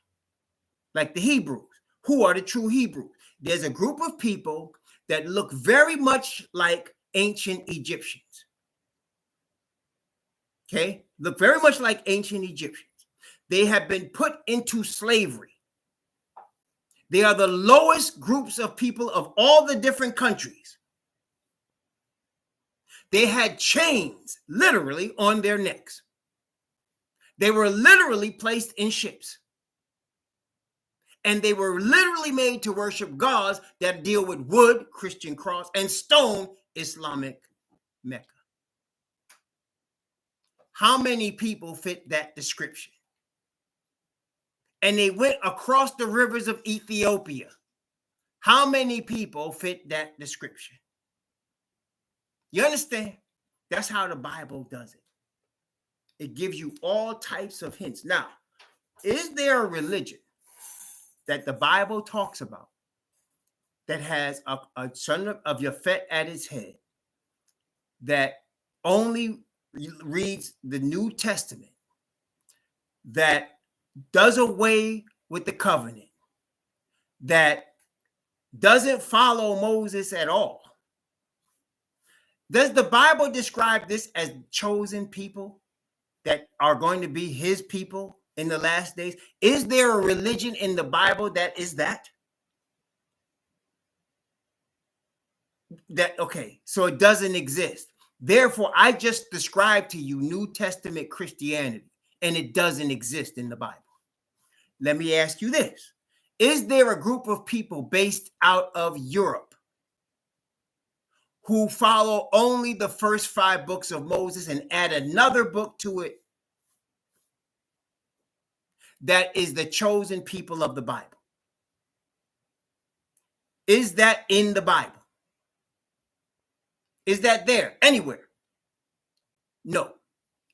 Like the Hebrews. Who are the true Hebrews? There's a group of people that look very much like ancient Egyptians. Okay? Look very much like ancient Egyptians. They have been put into slavery. They are the lowest groups of people of all the different countries. They had chains literally on their necks. They were literally placed in ships. And they were literally made to worship gods that deal with wood, Christian cross, and stone, Islamic Mecca. How many people fit that description? And they went across the rivers of Ethiopia. How many people fit that description? You understand? That's how the Bible does it. It gives you all types of hints. Now, is there a religion that the Bible talks about that has a son of Yafet at its head that only reads the New Testament, that does away with the covenant, that doesn't follow Moses at all? Does the Bible describe this as chosen people that are going to be his people in the last days? Is there a religion in the Bible that is that? Okay, so it doesn't exist. Therefore, I just described to you New Testament Christianity, and it doesn't exist in the Bible. Let me ask you this. Is there a group of people based out of Europe who follow only the first 5 books of Moses and add another book to it that is the chosen people of the Bible? Is that in the Bible? Is that there anywhere? No,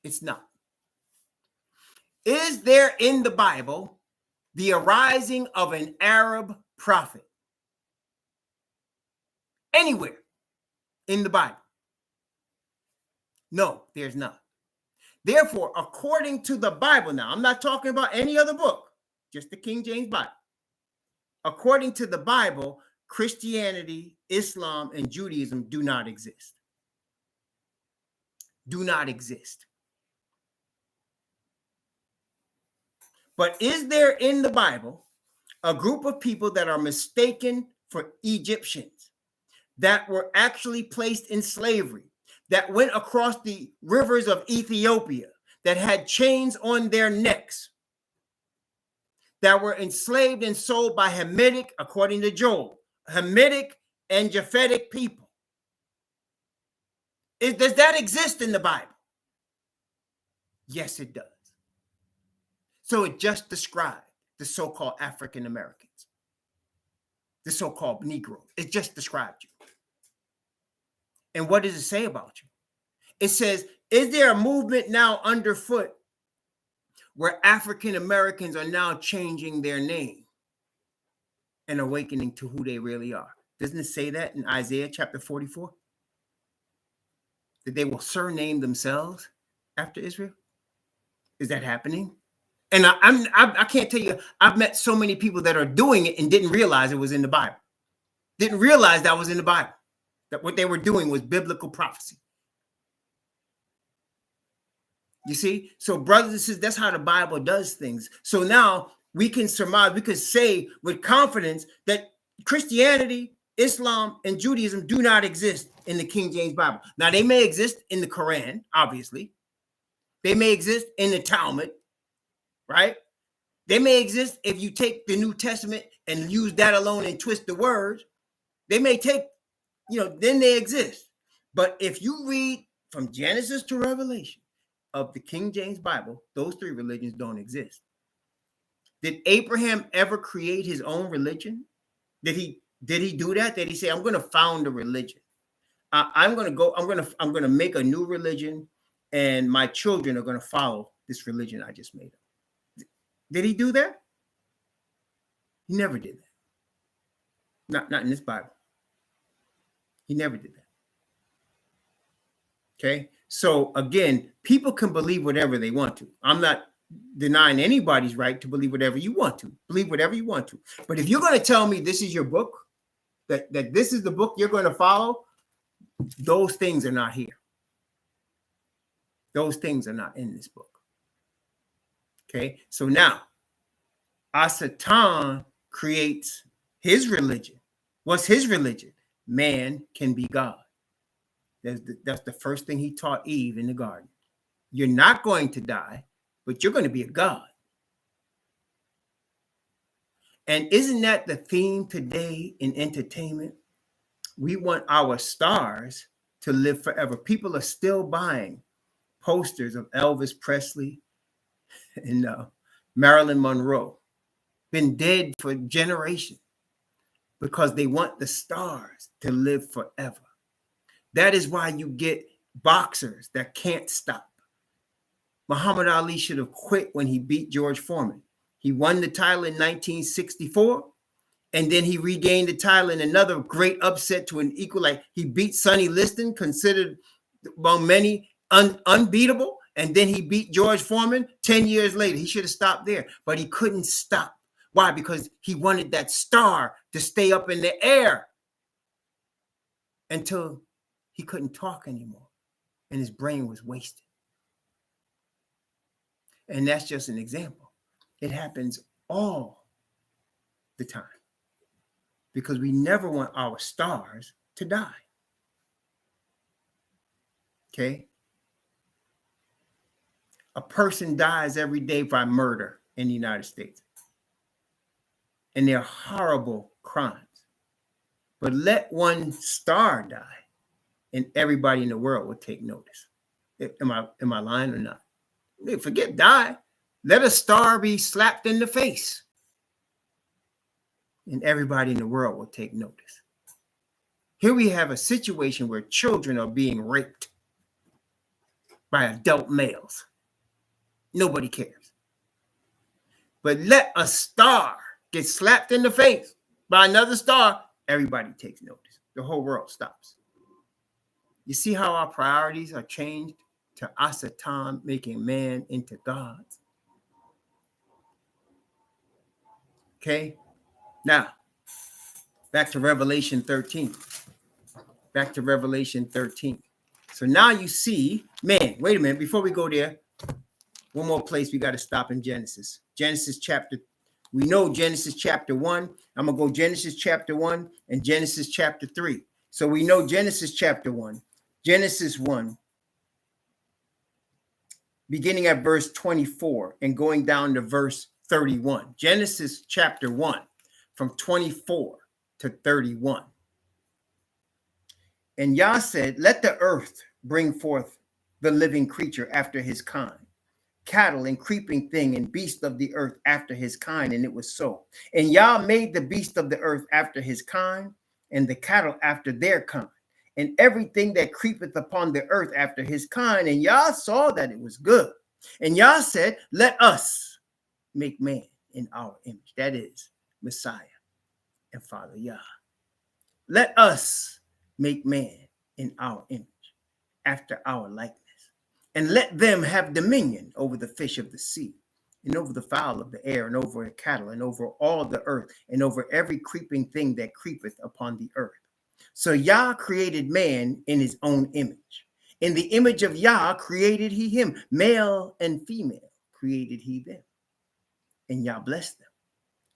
it's not. Is there in the Bible the arising of an Arab prophet? Anywhere in the Bible? No, there's not. Therefore, according to the Bible, now I'm not talking about any other book, just the King James Bible. According to the Bible, Christianity, Islam, and Judaism do not exist. Do not exist. But is there in the Bible a group of people that are mistaken for Egyptians, that were actually placed in slavery, that went across the rivers of Ethiopia, that had chains on their necks, that were enslaved and sold by Hamitic, according to Joel, Hamitic and Japhetic people? Does that exist in the Bible? Yes, it does. So it just described the so-called African Americans, the so-called Negro. It just described you. And what does it say about you? It says, is there a movement now underfoot where African Americans are now changing their name and awakening to who they really are? Doesn't it say that in Isaiah chapter 44? That they will surname themselves after Israel? Is that happening? And I can't tell you, I've met so many people that are doing it and didn't realize it was in the Bible. Didn't realize that was in the Bible. That what they were doing was biblical prophecy. You see? So brothers and sisters, that's how the Bible does things. So now we can surmise, we could say with confidence that Christianity, Islam, and Judaism do not exist in the King James Bible. Now, they may exist in the Quran, obviously. They may exist in the Talmud, right? They may exist if you take the New Testament and use that alone and twist the words. They may take, then they exist. But if you read from Genesis to Revelation of the King James Bible, those three religions don't exist. Did Abraham ever create his own religion? Did he do that? Did he say, I'm going to found a religion? I'm going to make a new religion and my children are going to follow this religion I just made up. Did he do that? He never did that. Not in this Bible. He never did that. Okay. So again, people can believe whatever they want to. I'm not denying anybody's right to believe whatever you want to. Believe whatever you want to. But if you're going to tell me this is your book, that this is the book you're going to follow, those things are not here. Those things are not in this book. Okay. So now, Satan creates his religion. What's his religion? Man can be God. That's the first thing he taught Eve in the garden. You're not going to die, but you're going to be a God. And isn't that the theme today in entertainment? We want our stars to live forever. People are still buying posters of Elvis Presley and Marilyn Monroe. Been dead for generations because they want the stars to live forever. That is why you get boxers that can't stop. Muhammad Ali should have quit when he beat George Foreman. He won the title in 1964, and then he regained the title in another great upset to an equal. Like he beat Sonny Liston, considered among many unbeatable, and then he beat George Foreman 10 years later. He should have stopped there, but he couldn't stop. Why? Because he wanted that star to stay up in the air until he couldn't talk anymore and his brain was wasted. And that's just an example. It happens all the time because we never want our stars to die. Okay? A person dies every day by murder in the United States. And they're horrible crimes. But let one star die and everybody in the world will take notice. Am I lying or not? Forget die. Let a star be slapped in the face. And everybody in the world will take notice. Here we have a situation where children are being raped by adult males. Nobody cares. But let a star get slapped in the face by another star, everybody takes notice. The whole world stops. You see how our priorities are changed to Satan, making man into gods? Okay. Now, back to Revelation 13. Back to Revelation 13. So now you see, man, wait a minute. Before we go there, one more place we got to stop in Genesis. Genesis chapter, we know Genesis chapter 1. I'm going to go Genesis chapter 1 and Genesis chapter 3. So we know Genesis chapter 1. Genesis 1, beginning at verse 24 and going down to verse 31. Genesis chapter 1 from 24 to 31. And Yah said, let the earth bring forth the living creature after his kind, cattle and creeping thing and beast of the earth after his kind, and it was so. And Yah made the beast of the earth after his kind, and the cattle after their kind, and everything that creepeth upon the earth after his kind. And Yah saw that it was good. And Yah said, let us make man in our image. That is Messiah and Father Yah. Let us make man in our image, after our likeness. And let them have dominion over the fish of the sea, and over the fowl of the air, and over the cattle, and over all the earth, and over every creeping thing that creepeth upon the earth. So Yah created man in his own image. In the image of Yah created he him, male and female created he them. And Yah blessed them.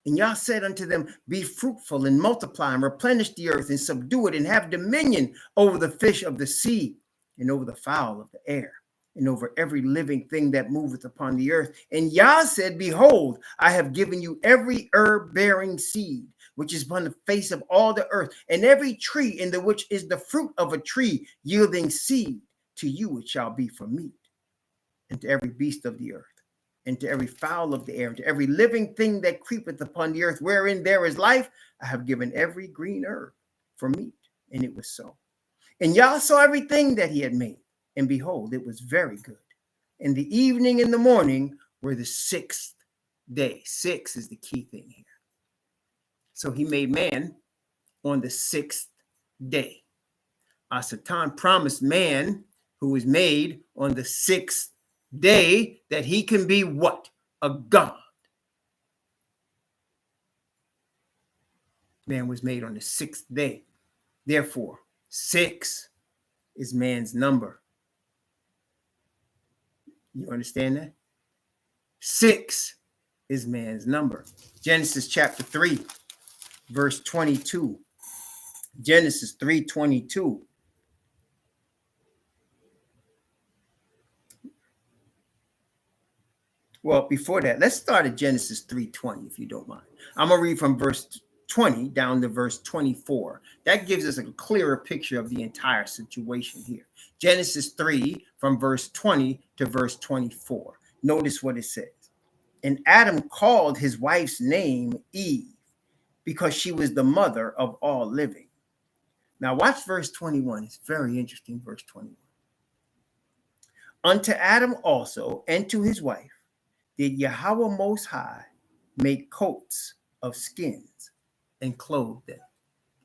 And Yah said unto them, be fruitful and multiply and replenish the earth and subdue it and have dominion over the fish of the sea and over the fowl of the air and over every living thing that moveth upon the earth. And Yah said, behold, I have given you every herb bearing seed, which is upon the face of all the earth, and every tree in the which is the fruit of a tree yielding seed, to you it shall be for meat, and to every beast of the earth, and to every fowl of the air, and to every living thing that creepeth upon the earth, wherein there is life, I have given every green herb for meat. And it was so. And Yah saw everything that he had made, and behold, it was very good. And the evening and the morning were the sixth day. 6 is the key thing here. So he made man on the sixth day. Satan promised man, who was made on the sixth day, that he can be what? A God. Man was made on the sixth day. Therefore, 6 is man's number. You understand that? 6 is man's number. Genesis chapter 3, verse 22. Genesis 3:22. Well, before that, let's start at Genesis 3:20, if you don't mind. I'm going to read from verse 20 down to verse 24. That gives us a clearer picture of the entire situation here. Genesis 3 from verse 20 to verse 24. Notice what it says. And Adam called his wife's name Eve, because she was the mother of all living. Now watch verse 21. It's very interesting, verse 21. Unto Adam also and to his wife did Yahweh Most High make coats of skins and clothe them.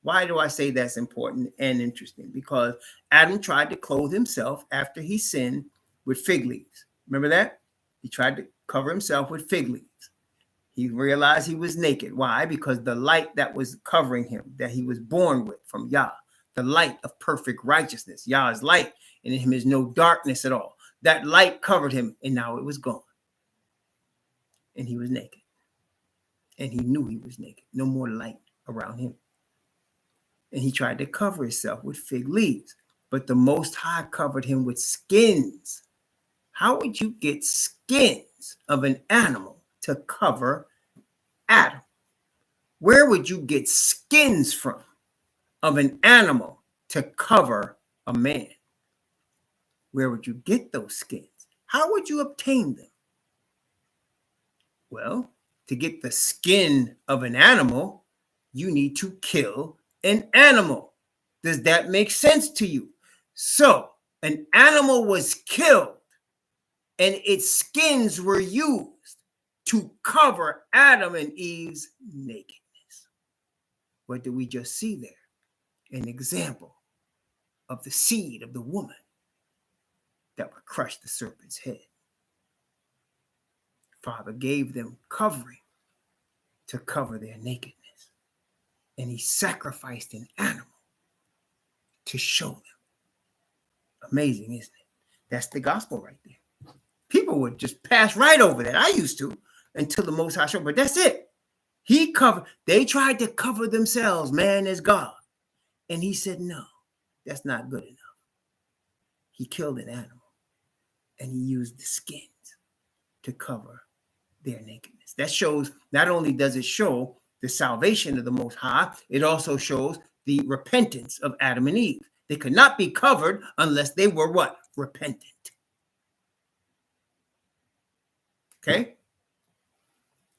Why do I say that's important and interesting? Because Adam tried to clothe himself after he sinned with fig leaves. Remember that? He tried to cover himself with fig leaves. He realized he was naked. Why? Because the light that was covering him, that he was born with from Yah, the light of perfect righteousness. Yah is light, and in him is no darkness at all. That light covered him, and now it was gone. And he was naked. And he knew he was naked. No more light around him. And he tried to cover himself with fig leaves. But the Most High covered him with skins. How would you get skins of an animal to cover Adam? Where would you get skins from of an animal to cover a man? Where would you get those skins? How would you obtain them? Well, to get the skin of an animal, you need to kill an animal. Does that make sense to you? So an animal was killed and its skins were used to cover Adam and Eve's nakedness. What did we just see there? An example of the seed of the woman that would crush the serpent's head. Father gave them covering to cover their nakedness. And he sacrificed an animal to show them. Amazing, isn't it? That's the gospel right there. People would just pass right over that. I used to, until the Most High showed, but that's it. He covered, they tried to cover themselves, man is God. And he said, no, that's not good enough. He killed an animal and he used the skins to cover their nakedness. That shows, not only does it show the salvation of the Most High, it also shows the repentance of Adam and Eve. They could not be covered unless they were what? Repentant. Okay?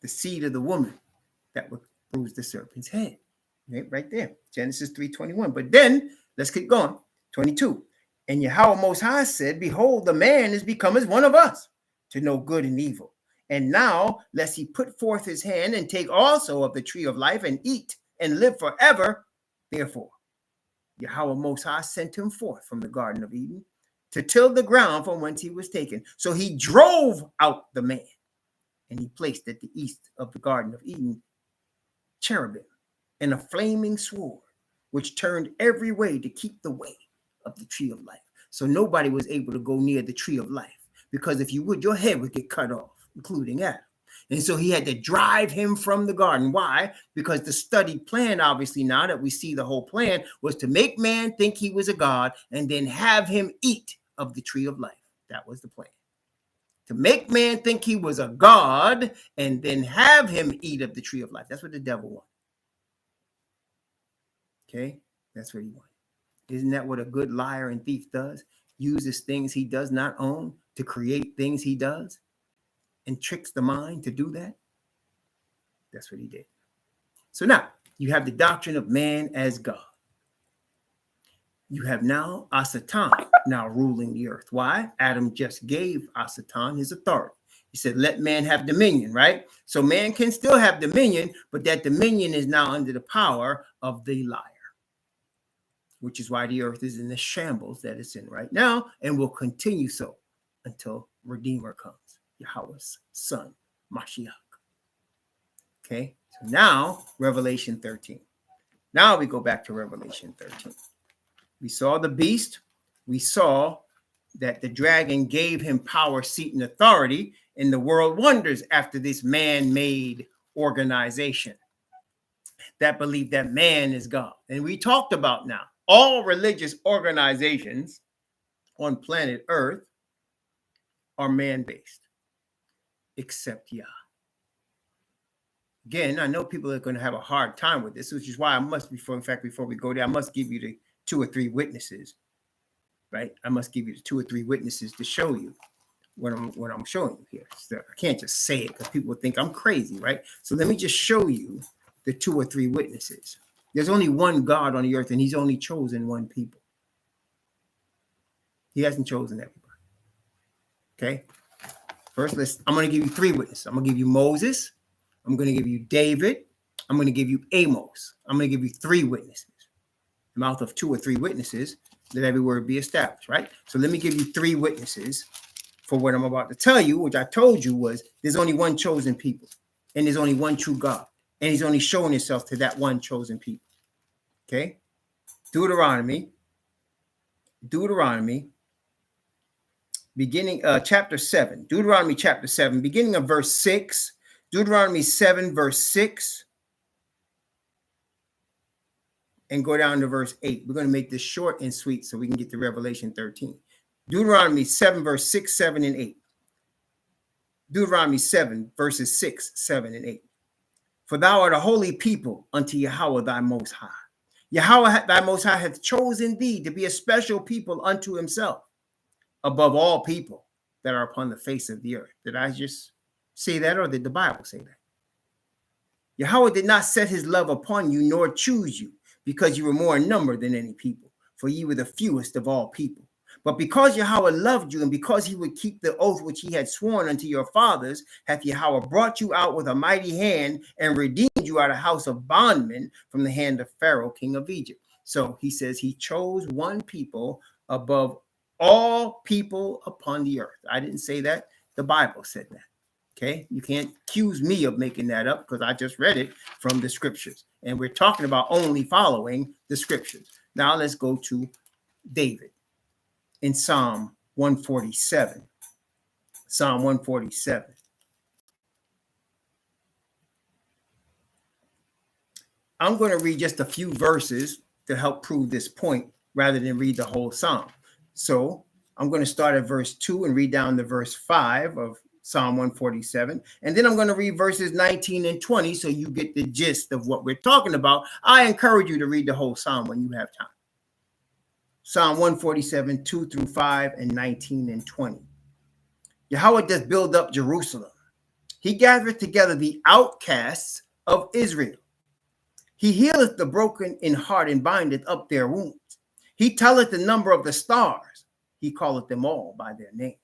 The seed of the woman that would bruise the serpent's head. Okay? Right there. Genesis 3:21. But then, let's keep going. 22. And Yahweh Most High said, behold, the man is become as one of us, to know good and evil. And now, lest he put forth his hand and take also of the tree of life and eat and live forever. Therefore, Yahweh Most High sent him forth from the Garden of Eden to till the ground from whence he was taken. So he drove out the man, and he placed at the east of the Garden of Eden cherubim and a flaming sword, which turned every way to keep the way of the tree of life. So nobody was able to go near the tree of life, because if you would, your head would get cut off, including Adam. And so he had to drive him from the garden. Why? Because the studied plan, obviously, now that we see the whole plan, was to make man think he was a god and then have him eat of the tree of life. That was the plan. To make man think he was a god and then have him eat of the tree of life. That's what the devil wanted. Okay? That's what he wanted. Isn't that what a good liar and thief does? Uses things he does not own to create things he does and tricks the mind to do that? That's what he did. So now you have the doctrine of man as God. You have now Asatan now ruling the earth. Why? Adam just gave Asatan his authority. He said, let man have dominion, right? So man can still have dominion, but that dominion is now under the power of the liar, which is why the earth is in the shambles that it's in right now and will continue so until Redeemer comes, Yahweh's son, Mashiach. Okay, so now Revelation 13. Now we go back to Revelation 13. We saw the beast. We saw that the dragon gave him power, seat, and authority, and the world wonders after this man-made organization that believe that man is God. And we talked about now all religious organizations on planet Earth are man-based, except Yah. Again, I know people are going to have a hard time with this, which is why I must, before we go there, I must give you the 2 or 3 witnesses, right? I must give you the 2 or 3 witnesses to show you what I'm showing you here. So I can't just say it because people think I'm crazy, right? So let me just show you the 2 or 3 witnesses. There's only one God on the earth, and he's only chosen one people. He hasn't chosen everybody. Okay? First, I'm going to give you 3 witnesses. I'm going to give you Moses. I'm going to give you David. I'm going to give you Amos. I'm going to give you 3 witnesses. The mouth of 2 or 3 witnesses, let every word be established, right? So let me give you 3 witnesses for what I'm about to tell you, which I told you was there's only one chosen people, and there's only one true God, and he's only showing himself to that one chosen people. Okay? Deuteronomy, beginning chapter 7, Deuteronomy chapter 7, beginning of verse 6, Deuteronomy 7, verse 6, and go down to verse 8. We're going to make this short and sweet so we can get to Revelation 13. Deuteronomy 7, verse 6, 7, and 8. Deuteronomy 7, verses 6, 7, and 8. For thou art a holy people unto Yahweh thy Most High. Yahweh thy Most High hath chosen thee to be a special people unto himself, above all people that are upon the face of the earth. Did I just say that, or did the Bible say that? Yahweh did not set his love upon you, nor choose you, because you were more in number than any people, for ye were the fewest of all people. But because Yahweh loved you, and because he would keep the oath which he had sworn unto your fathers, hath Yahweh brought you out with a mighty hand and redeemed you out of the house of bondmen from the hand of Pharaoh, king of Egypt. So he says he chose one people above all people upon the earth. I didn't say that. The Bible said that. Okay, you can't accuse me of making that up because I just read it from the scriptures. And we're talking about only following the scriptures. Now let's go to David in Psalm 147. Psalm 147. I'm going to read just a few verses to help prove this point rather than read the whole psalm. So I'm going to start at verse 2 and read down to verse 5 of Psalm 147. And then I'm going to read verses 19 and 20 so you get the gist of what we're talking about. I encourage you to read the whole psalm when you have time. Psalm 147, 2 through 5, and 19 and 20. Yahweh does build up Jerusalem. He gathereth together the outcasts of Israel. He healeth the broken in heart and bindeth up their wounds. He telleth the number of the stars. He calleth them all by their names.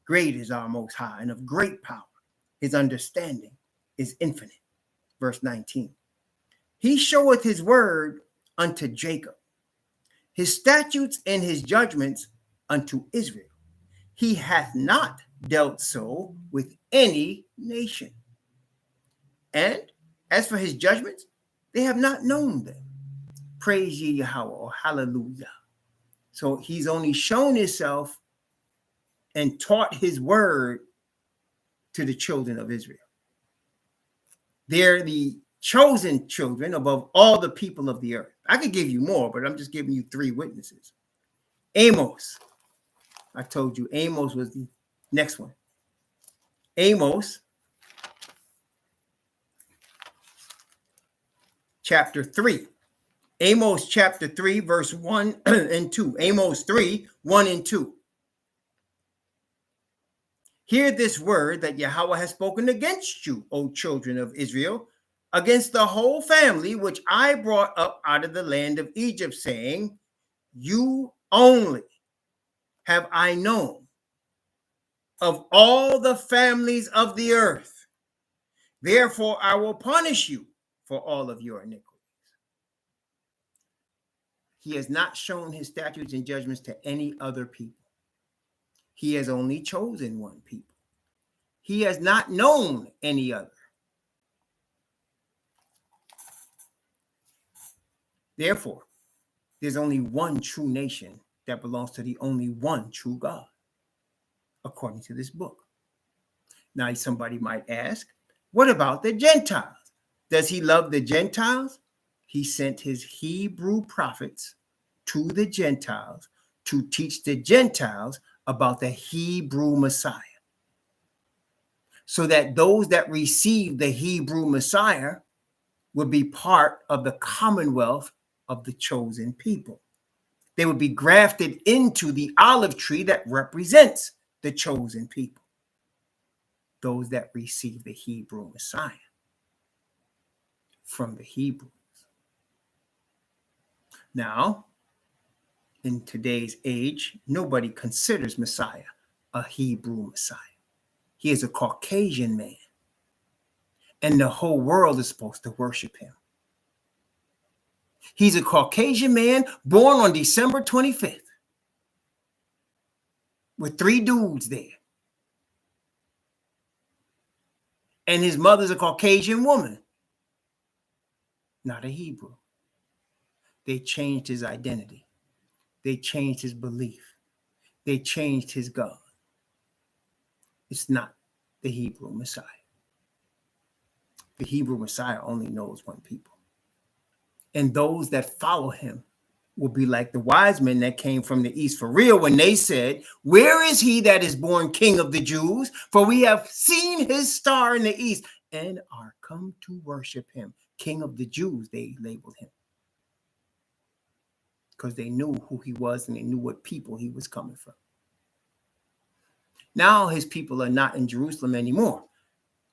Great is our Most High, and of great power. His understanding is infinite. Verse 19. He showeth his word unto Jacob, his statutes and his judgments unto Israel. He hath not dealt so with any nation. And as for his judgments, they have not known them. Praise ye Yahweh, or hallelujah. So he's only shown himself and taught his word to the children of Israel. They're the chosen children above all the people of the earth. I could give you more, but I'm just giving you 3 witnesses. Amos. I told you Amos was the next one. Amos chapter 3. Amos chapter 3, verse 1 and 2. Amos 3, 1 and 2. Hear this word that Yahweh has spoken against you, O children of Israel, against the whole family which I brought up out of the land of Egypt, saying, you only have I known of all the families of the earth. Therefore I will punish you for all of your iniquities. He has not shown his statutes and judgments to any other people. He has only chosen one people. He has not known any other. Therefore, there's only one true nation that belongs to the only one true God, according to this book. Now, somebody might ask, what about the Gentiles? Does he love the Gentiles? He sent his Hebrew prophets to the Gentiles to teach the Gentiles about the Hebrew Messiah, so that those that receive the Hebrew Messiah would be part of the commonwealth of the chosen people. They would be grafted into the olive tree that represents the chosen people, those that receive the Hebrew Messiah from the Hebrews. Now, in today's age, nobody considers Messiah a Hebrew Messiah. He is a Caucasian man, and the whole world is supposed to worship him. He's a Caucasian man born on December 25th with 3 dudes there. And his mother's a Caucasian woman, not a Hebrew. They changed his identity. They changed his belief. They changed his God. It's not the Hebrew Messiah. The Hebrew Messiah only knows one people. And those that follow him will be like the wise men that came from the east for real when they said, where is he that is born King of the Jews? For we have seen his star in the east and are come to worship him. King of the Jews, they labeled him, because they knew who he was and they knew what people he was coming from. Now his people are not in Jerusalem anymore.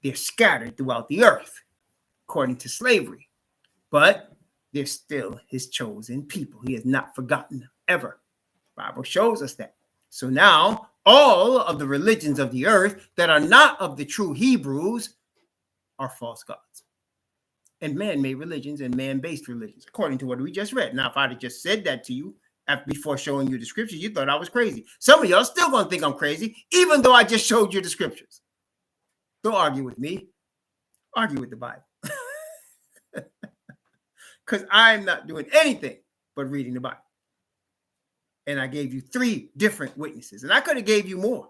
They're scattered throughout the earth, according to slavery. But they're still his chosen people. He has not forgotten them, ever. The Bible shows us that. So now all of the religions of the earth that are not of the true Hebrews are false gods and man-made religions and man-based religions, according to what we just read. Now, if I'd have just said that to you before showing you the scriptures, you thought I was crazy. Some of y'all still going to think I'm crazy, even though I just showed you the scriptures. Don't argue with me. Argue with the Bible. Because I'm not doing anything but reading the Bible. And I gave you 3 different witnesses. And I could have gave you more.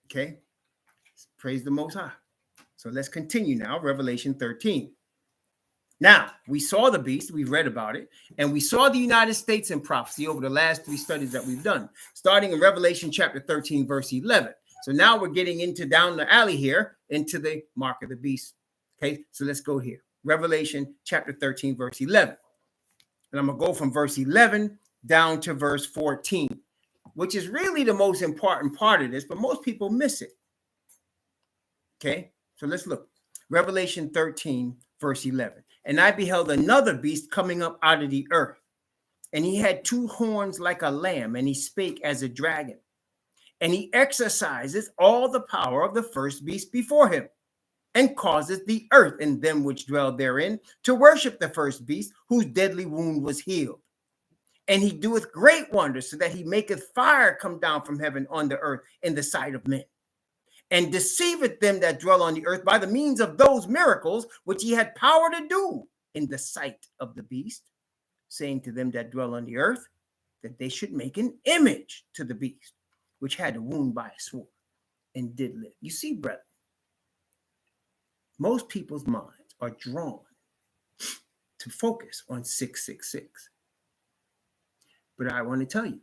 Okay. Praise the Most High. So let's continue now. Revelation 13. Now, we saw the beast. We read about it. And we saw the United States in prophecy over the last 3 studies that we've done, starting in Revelation chapter 13, verse 11. So now we're getting into down the alley here into the mark of the beast. Okay, so let's go here. Revelation chapter 13, verse 11. And I'm going to go from verse 11 down to verse 14. which is really the most important part of this, but most people miss it. Okay, so let's look. Revelation 13, verse 11. And I beheld another beast coming up out of the earth, and he had two horns like a lamb, and he spake as a dragon. And he exercises all the power of the first beast before him, and causes the earth and them which dwell therein to worship the first beast, whose deadly wound was healed. And he doeth great wonders, so that he maketh fire come down from heaven on the earth in the sight of men, and deceiveth them that dwell on the earth by the means of those miracles which he had power to do in the sight of the beast, saying to them that dwell on the earth that they should make an image to the beast, which had a wound by a sword and did live. You see, brother, most people's minds are drawn to focus on 666. But I want to tell you,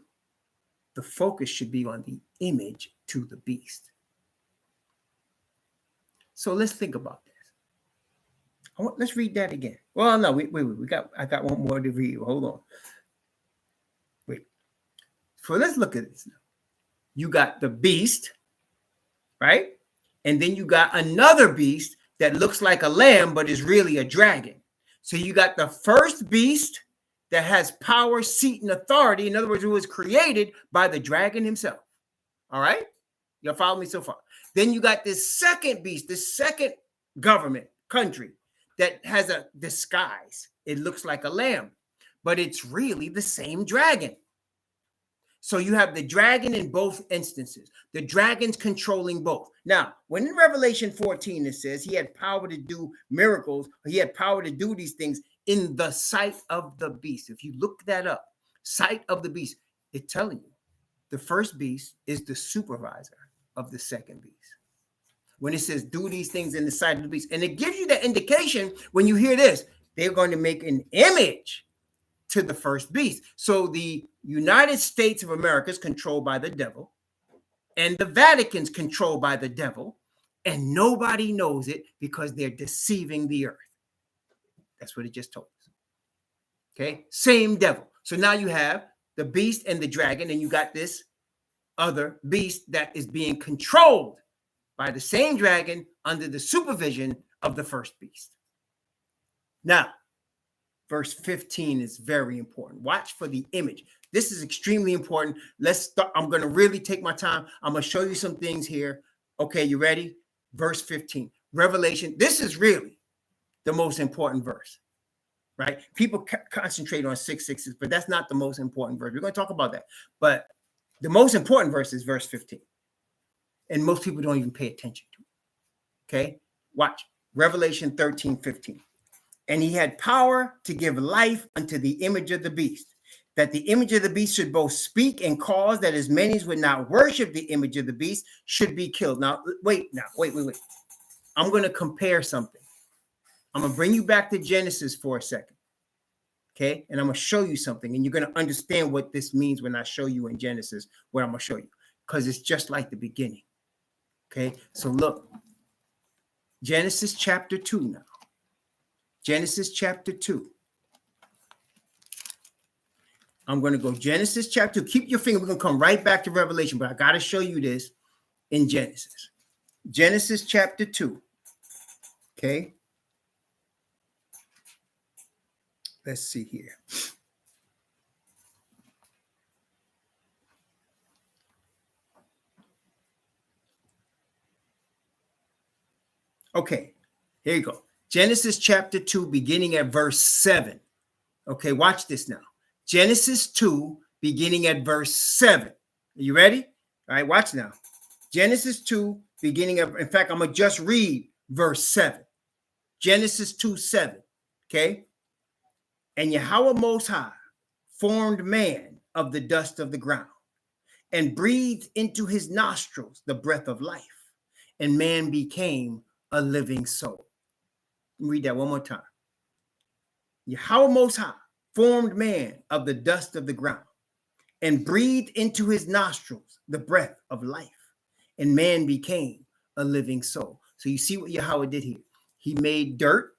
the focus should be on the image to the beast. So let's think about this. Let's read that again. Well, no, wait. I got one more to read. Hold on. Wait. So let's look at this now. You got the beast, right? And then you got another beast that looks like a lamb, but is really a dragon. So you got the first beast that has power, seat, and authority. In other words, it was created by the dragon himself. All right? Y'all follow me so far? Then you got this second beast, this second government, country, that has a disguise. It looks like a lamb, but it's really the same dragon. So you have the dragon in both instances. The dragon's controlling both. Now, when in Revelation 14, it says he had power to do miracles, or he had power to do these things in the sight of the beast. If you look that up, sight of the beast, it's telling you the first beast is the supervisor of the second beast. When it says do these things in the sight of the beast, and it gives you the indication when you hear this, they're going to make an image to the first beast. So the United States of America is controlled by the devil, and the Vatican's controlled by the devil, and nobody knows it because they're deceiving the earth. That's what it just told us. Okay, same devil. So now you have the beast and the dragon, and you got this other beast that is being controlled by the same dragon under the supervision of the first beast. Now, verse 15 is very important. Watch for the image. This is extremely important. Let's start. I'm going to really take my time. I'm going to show you some things here. Okay, you ready? Verse 15. Revelation. This is really the most important verse, right? People concentrate on 666, but that's not the most important verse. We're going to talk about that. But the most important verse is verse 15. And most people don't even pay attention to it. Okay? Watch. Revelation 13:15. And he had power to give life unto the image of the beast, that the image of the beast should both speak and cause that as many as would not worship the image of the beast should be killed. Now, wait. I'm going to compare something. I'm going to bring you back to Genesis for a second. Okay? And I'm going to show you something. And you're going to understand what this means when I show you in Genesis what I'm going to show you. Because it's just like the beginning. Okay? So look. Genesis chapter 2 now. Genesis chapter 2. I'm going to go Genesis chapter 2. Keep your finger. We're going to come right back to Revelation, but I got to show you this in Genesis. Genesis chapter 2. Okay. Let's see here. Okay. Here you go. Genesis chapter 2, beginning at verse 7. Okay, watch this now. Genesis 2, beginning at verse 7. Are you ready? All right, watch now. Genesis 2, beginning of, in fact, I'm going to just read verse 7. Genesis 2:7. Okay. And Yahweh Most High formed man of the dust of the ground and breathed into his nostrils the breath of life, and man became a living soul. Read that one more time. Yahweh Most High formed man of the dust of the ground and breathed into his nostrils the breath of life, and man became a living soul. So you see what Yahweh did here. He made dirt,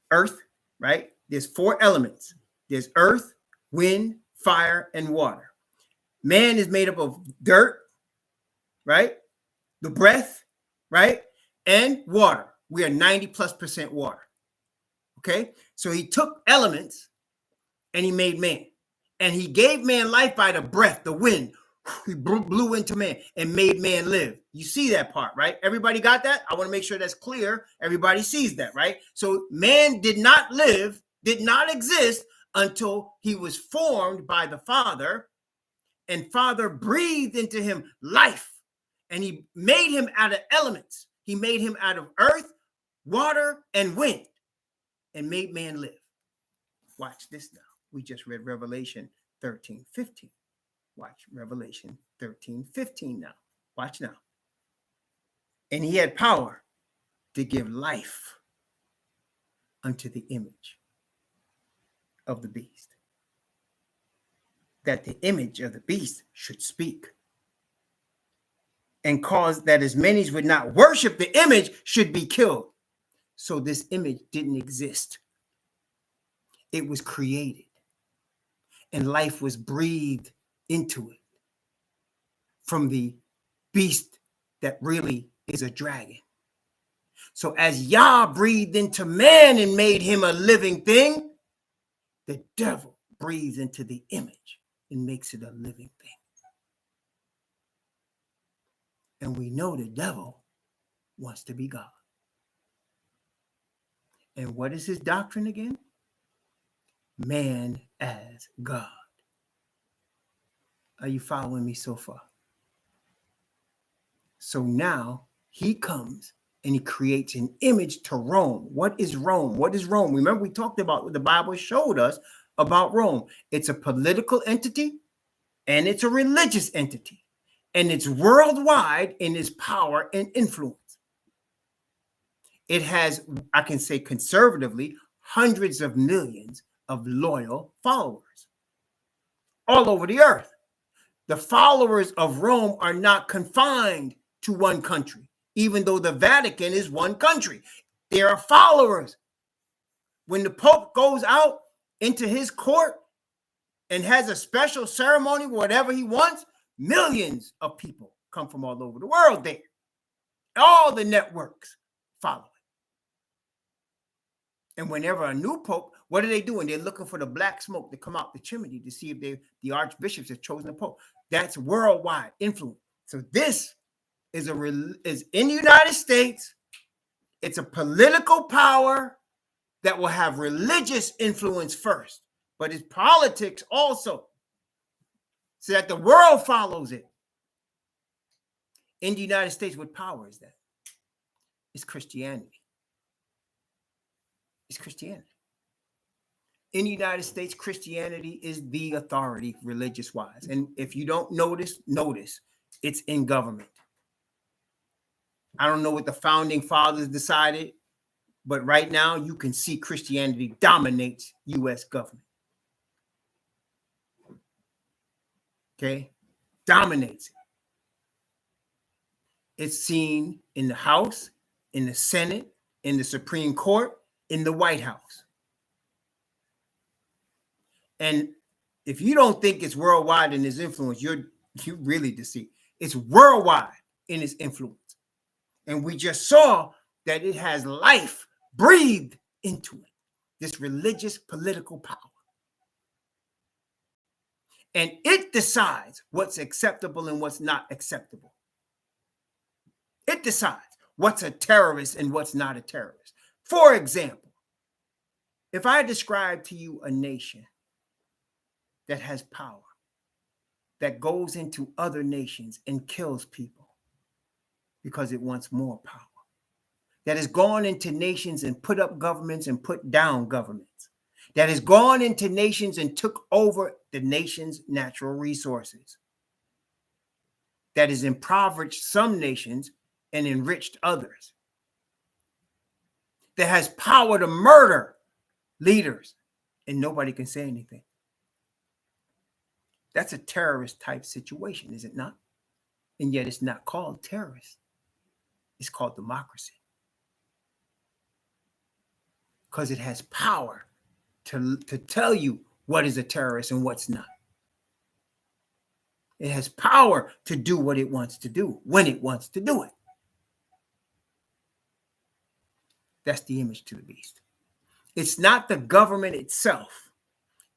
earth, right? There's 4 elements. There's earth, wind, fire, and water. Man is made up of dirt, right? The breath, right? And water. We are 90+% water. Okay? So he took elements and he made man. And he gave man life by the breath, the wind. He blew into man and made man live. You see that part, right? Everybody got that? I want to make sure that's clear. Everybody sees that, right? So man did not live, did not exist until he was formed by the Father, and Father breathed into him life, and he made him out of elements. He made him out of earth, water, and wind, and made man live. Watch this now. We just read Revelation 13:15. Watch Revelation 13:15 now. Watch now. And he had power to give life unto the image of the beast, that the image of the beast should speak, and cause that as many as would not worship the image should be killed. So this image didn't exist. It was created, and life was breathed into it from the beast that really is a dragon. So as Yah breathed into man and made him a living thing, the devil breathes into the image and makes it a living thing. And we know the devil wants to be God. And what is his doctrine again? Man as God. Are you following me so far? So now he comes and he creates an image to Rome. What is Rome? What is Rome? Remember, we talked about what the Bible showed us about Rome. It's a political entity and it's a religious entity. And it's worldwide in its power and influence. It has, I can say conservatively, hundreds of millions of loyal followers all over the earth. The followers of Rome are not confined to one country, even though the Vatican is one country. There are followers. When the Pope goes out into his court and has a special ceremony, whatever he wants, millions of people come from all over the world there. All the networks follow it. And whenever a new pope, what are they doing? They're looking for the black smoke to come out the chimney to see if the archbishops have chosen the pope. That's worldwide influence. So this is in the United States. It's a political power that will have religious influence first, but it's politics also, so that the world follows it. In the United States, what power is that? It's Christianity. It's Christianity. In the United States, Christianity is the authority religious-wise. And if you don't notice, it's in government. I don't know what the founding fathers decided, but right now you can see Christianity dominates U.S. government. Okay? Dominates it. It's seen in the House, in the Senate, in the Supreme Court, in the White House. And if you don't think it's worldwide in its influence, you really deceived. It's worldwide in its influence. And we just saw that it has life breathed into it, this religious political power. And it decides what's acceptable and what's not acceptable. It decides what's a terrorist and what's not a terrorist. For example, if I describe to you a nation that has power, that goes into other nations and kills people because it wants more power, that has gone into nations and put up governments and put down governments, that has gone into nations and took over the nation's natural resources, that has impoverished some nations and enriched others, that has power to murder leaders and nobody can say anything. That's a terrorist type situation, is it not? And yet it's not called terrorist. It's called democracy. Because it has power to tell you what is a terrorist and what's not. It has power to do what it wants to do when it wants to do it. That's the image to the beast. It's not the government itself.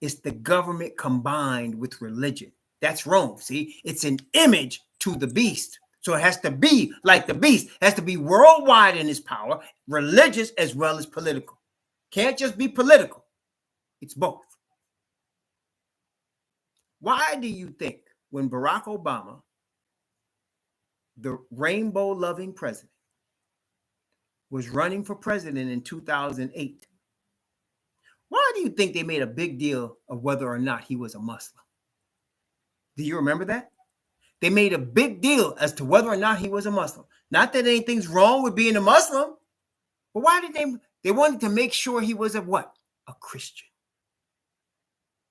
It's the government combined with religion. That's Rome. See, it's an image to the beast. So it has to be like the beast. It has to be worldwide in its power, religious as well as political. Can't just be political. It's both. Why do you think when Barack Obama, the rainbow-loving president, was running for president in 2008, why do you think they made a big deal of whether or not he was a Muslim? Do you remember that? They made a big deal as to whether or not he was a Muslim. Not that anything's wrong with being a Muslim, but why did they wanted to make sure he was a what? A Christian.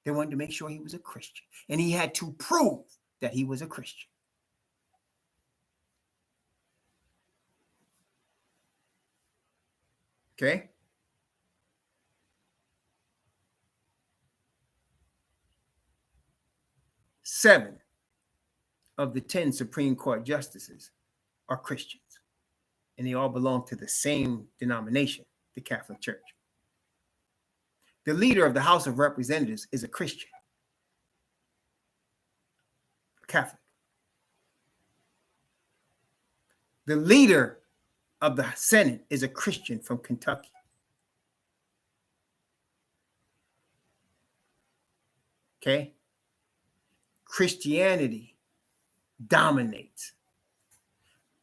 They wanted to make sure he was a Christian. And he had to prove that he was a Christian. Okay? Seven of the 10 Supreme Court justices are Christians. And they all belong to the same denomination, the Catholic Church. The leader of the House of Representatives is a Christian, Catholic. The leader of the Senate is a Christian from Kentucky. Okay? Christianity dominates.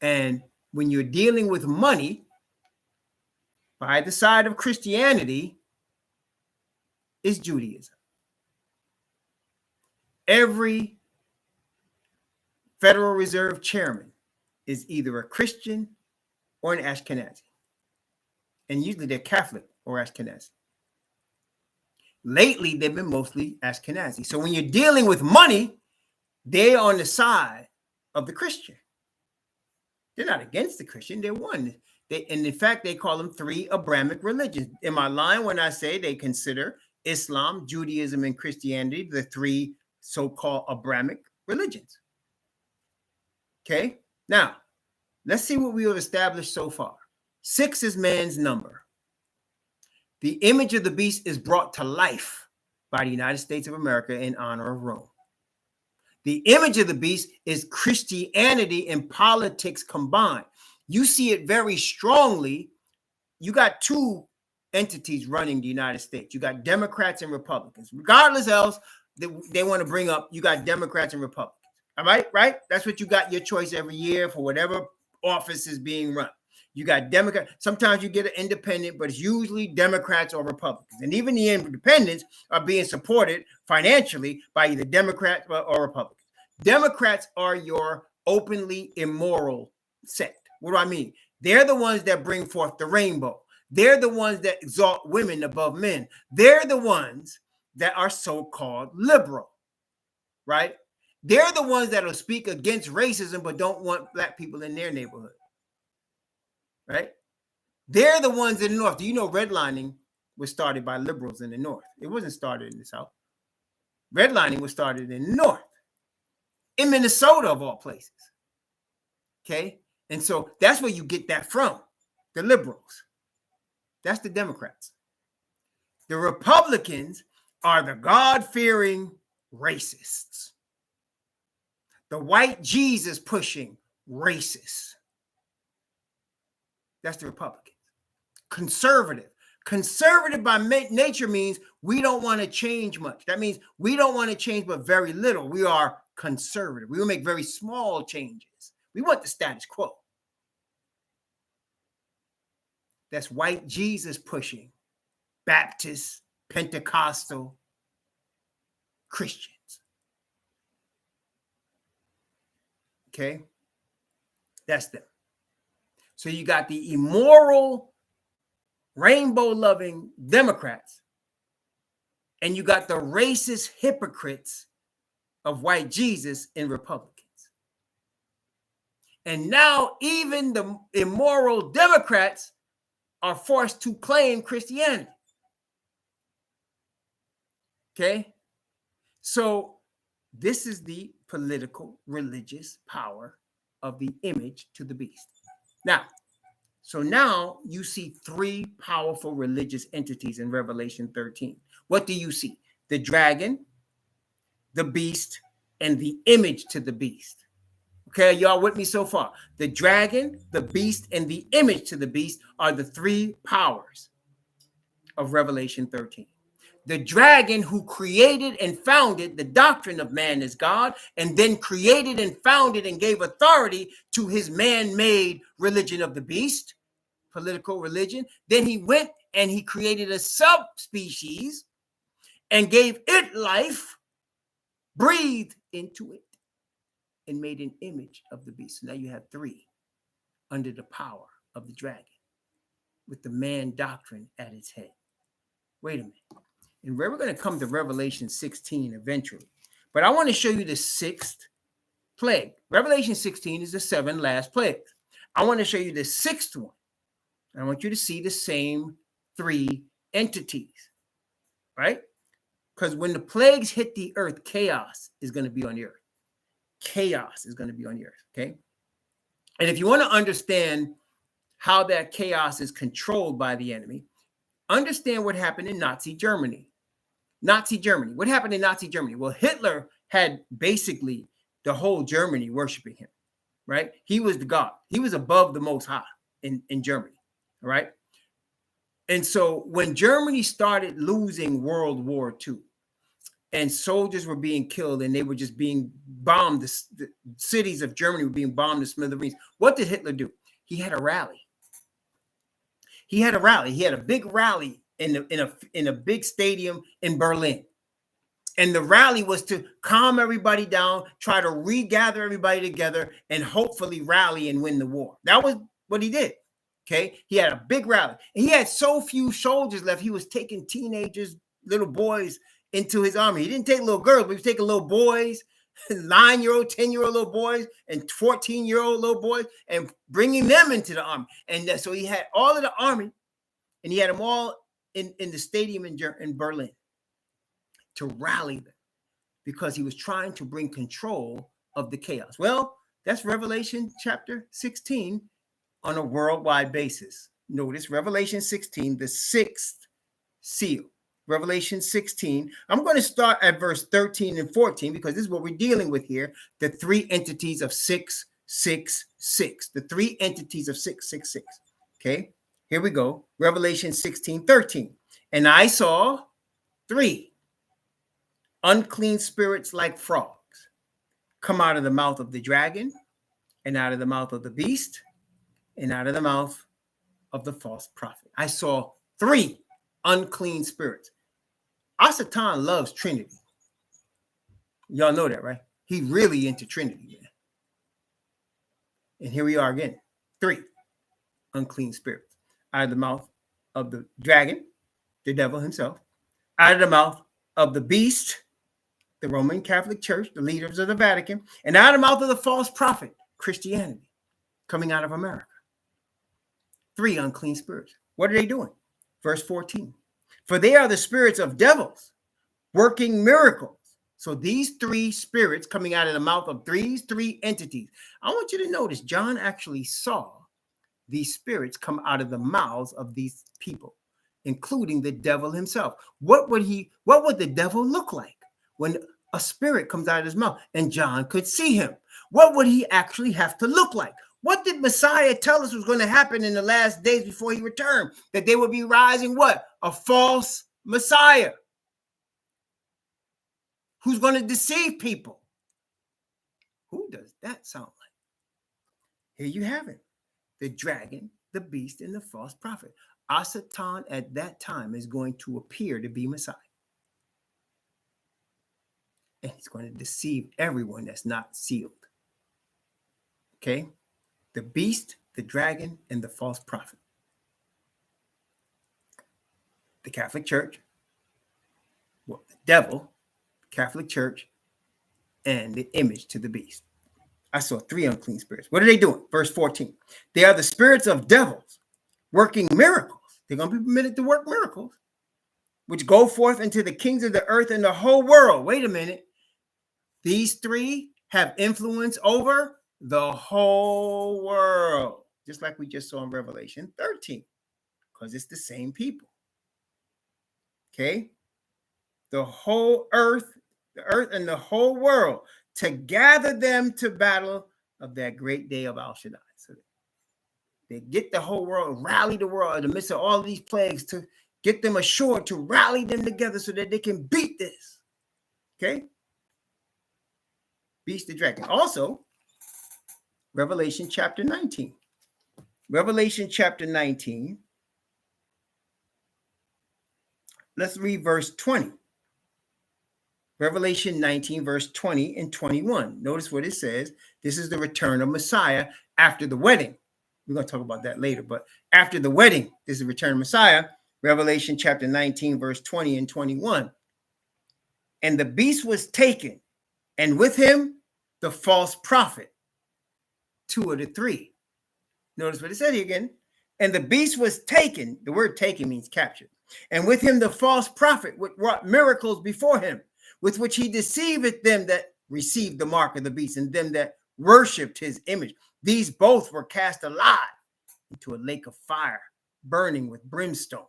And when you're dealing with money, by the side of Christianity is Judaism. Every Federal Reserve chairman is either a Christian or an Ashkenazi. And usually they're Catholic or Ashkenazi. Lately, they've been mostly Ashkenazi. So when you're dealing with money, they're on the side of the Christian. They're not against the Christian. They're one. And in fact, they call them three Abrahamic religions. Am I lying when I say they consider Islam, Judaism, and Christianity the three so-called Abrahamic religions? Okay. Now, let's see what we have established so far. 6 is man's number. The image of the beast is brought to life by the United States of America in honor of Rome. The image of the beast is Christianity and politics combined. You see it very strongly. You got two entities running the United States. You got Democrats and Republicans. Regardless else they want to bring up, you got Democrats and Republicans. All right, right? That's what you got your choice every year for whatever office is being run. You got Democrat. Sometimes you get an independent, but it's usually Democrats or Republicans. And even the independents are being supported financially by either Democrats or Republicans. Democrats are your openly immoral sect. What do I mean? They're the ones that bring forth the rainbow. They're the ones that exalt women above men. They're the ones that are so-called liberal, right? They're the ones that will speak against racism but don't want black people in their neighborhood. Right? They're the ones in the North. Do you know redlining was started by liberals in the North? It wasn't started in the South. Redlining was started in the North, in Minnesota of all places. Okay? And so that's where you get that from, the liberals. That's the Democrats. The Republicans are the God-fearing racists, the white Jesus pushing racists. That's the Republicans. Conservative. Conservative by nature means we don't want to change much. That means we don't want to change but very little. We are conservative. We will make very small changes. We want the status quo. That's white Jesus pushing Baptist, Pentecostal Christians. Okay? That's them. So you got the immoral, rainbow-loving Democrats, and you got the racist hypocrites of white Jesus in Republicans. And now even the immoral Democrats are forced to claim Christianity. Okay? So this is the political, religious power of the image to the beast. Now, so now you see three powerful religious entities in Revelation 13. What do you see? The dragon, the beast, and the image to the beast. Okay, y'all with me so far? The dragon, the beast, and the image to the beast are the three powers of Revelation 13. The dragon who created and founded the doctrine of man is God, and then created and founded and gave authority to his man-made religion of the beast, political religion. Then he went and he created a subspecies and gave it life, breathed into it, and made an image of the beast. So now you have three under the power of the dragon with the man doctrine at its head. Wait a minute. And we're going to come to Revelation 16 eventually. But I want to show you the sixth plague. Revelation 16 is the seven last plagues. I want to show you the sixth one. I want you to see the same three entities, right? Because when the plagues hit the earth, chaos is going to be on the earth. Chaos is going to be on the earth, okay? And if you want to understand how that chaos is controlled by the enemy, understand what happened in Nazi Germany. Nazi Germany. What happened in Nazi Germany? Well, Hitler had basically the whole Germany worshiping him, right? He was the God. He was above the Most High in Germany, all right? And so when Germany started losing World War II and soldiers were being killed and they were just being bombed, the cities of Germany were being bombed to smithereens, what did Hitler do? He had a rally. He had a big rally in a big stadium in Berlin. And the rally was to calm everybody down, try to regather everybody together, and hopefully rally and win the war. That was what he did. Okay. He had a big rally. And he had so few soldiers left, he was taking teenagers, little boys into his army. He didn't take little girls, but he was taking little boys, 9-year-old, 10-year-old little boys, and 14-year-old little boys, and bringing them into the army. And so he had all of the army, and he had them all in the stadium in Berlin to rally them because he was trying to bring control of the chaos. Well, that's Revelation chapter 16 on a worldwide basis. Notice Revelation 16, the sixth seal. Revelation 16. I'm going to start at verse 13 and 14 because this is what we're dealing with here. The three entities of 666. The three entities of 666. Okay. Here we go. Revelation 16, 13. And I saw three unclean spirits like frogs come out of the mouth of the dragon and out of the mouth of the beast and out of the mouth of the false prophet. I saw three unclean spirits. Satan loves Trinity. Y'all know that, right? He's really into Trinity, man. And here we are again. Three unclean spirits out of the mouth of the dragon, the devil himself, out of the mouth of the beast, the Roman Catholic Church, the leaders of the Vatican, and out of the mouth of the false prophet, Christianity, coming out of America. Three unclean spirits. What are they doing? Verse 14. For they are the spirits of devils working miracles. So these three spirits coming out of the mouth of these three entities. I want you to notice John actually saw these spirits come out of the mouths of these people, including the devil himself. What would the devil look like when a spirit comes out of his mouth and John could see him? What would he actually have to look like? What did Messiah tell us was going to happen in the last days before he returned? That they would be rising what? A false Messiah who's going to deceive people. Who does that sound like? Here you have it. The dragon, the beast, and the false prophet. Satan at that time is going to appear to be Messiah. And he's going to deceive everyone that's not sealed. Okay? The beast, the dragon, and the false prophet. The Catholic Church, well, the devil, the Catholic Church, and the image to the beast. I saw three unclean spirits. What are they doing? Verse 14. They are the spirits of devils working miracles. They're going to be permitted to work miracles, which go forth into the kings of the earth and the whole world. Wait a minute. These three have influence over the whole world, just like we just saw in Revelation 13, because it's the same people. Okay? The whole earth, the earth and the whole world, to gather them to battle of that great day of Al Shaddai. So they get the whole world, rally the world in the midst of all of these plagues, to get them assured, to rally them together so that they can beat this. Okay? Beast the dragon. Also, Revelation chapter 19. Revelation chapter 19. Let's read verse 20. Revelation 19, verse 20 and 21. Notice what it says. This is the return of Messiah after the wedding. We're going to talk about that later, but after the wedding, this is the return of Messiah. Revelation chapter 19, verse 20 and 21. And the beast was taken, and with him the false prophet, 2 of the 3. Notice what it said here again. And the beast was taken. The word taken means captured. And with him the false prophet, which wrought miracles before him, with which he deceiveth them that received the mark of the beast, and them that worshipped his image. These both were cast alive into a lake of fire, burning with brimstone.